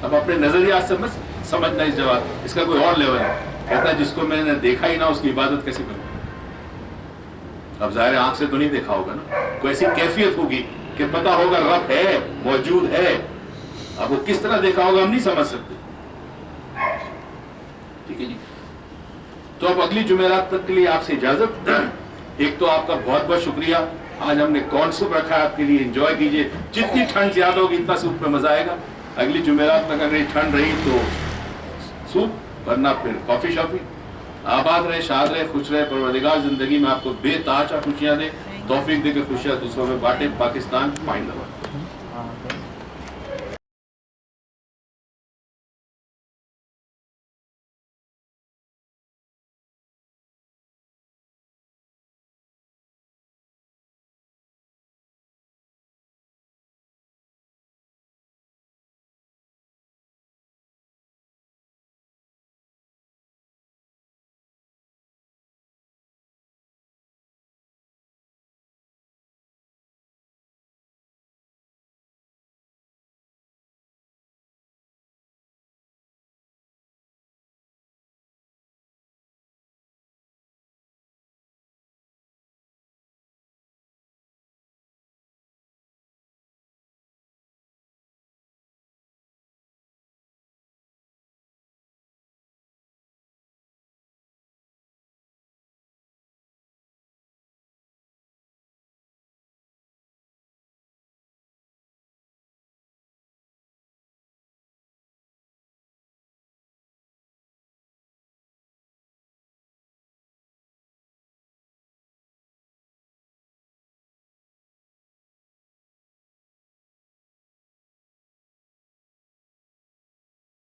اب اپنے نظریات سے مت سمجھنا اس جواب, اس کا کوئی اور لیول ہے. کہتا ہے جس کو میں نے دیکھا ہی نہ اس کی عبادت کیسے کروں؟ اب ظاہر آنکھ سے تو نہیں دیکھا ہوگا نا, کوئی ایسی کیفیت ہوگی کہ پتا ہوگا رب ہے, موجود ہے. اب وہ کس طرح دیکھا ہوگا ہم نہیں سمجھ سکتے. ٹھیک ہے جی, تو اب اگلی جمعرات تک کے لیے آپ سے اجازت. ایک تو آپ کا بہت بہت شکریہ, آج ہم نے کون سوپ رکھا ہے آپ کے لیے, انجوائے کیجئے. جتنی ٹھنڈ زیادہ ہوگی اتنا سوپ میں مزہ آئے گا. اگلی جمعرات تک اگر یہ ٹھنڈ رہی تو سوپ, ورنہ پھر کافی شافی. آباد رہے, شاد رہے, خوش رہے. پروردگار زندگی میں آپ کو بے تحاشا خوشیاں دے, توفیق دے کے خوشیاں دوسروں میں بانٹے. پاکستان پائندہ.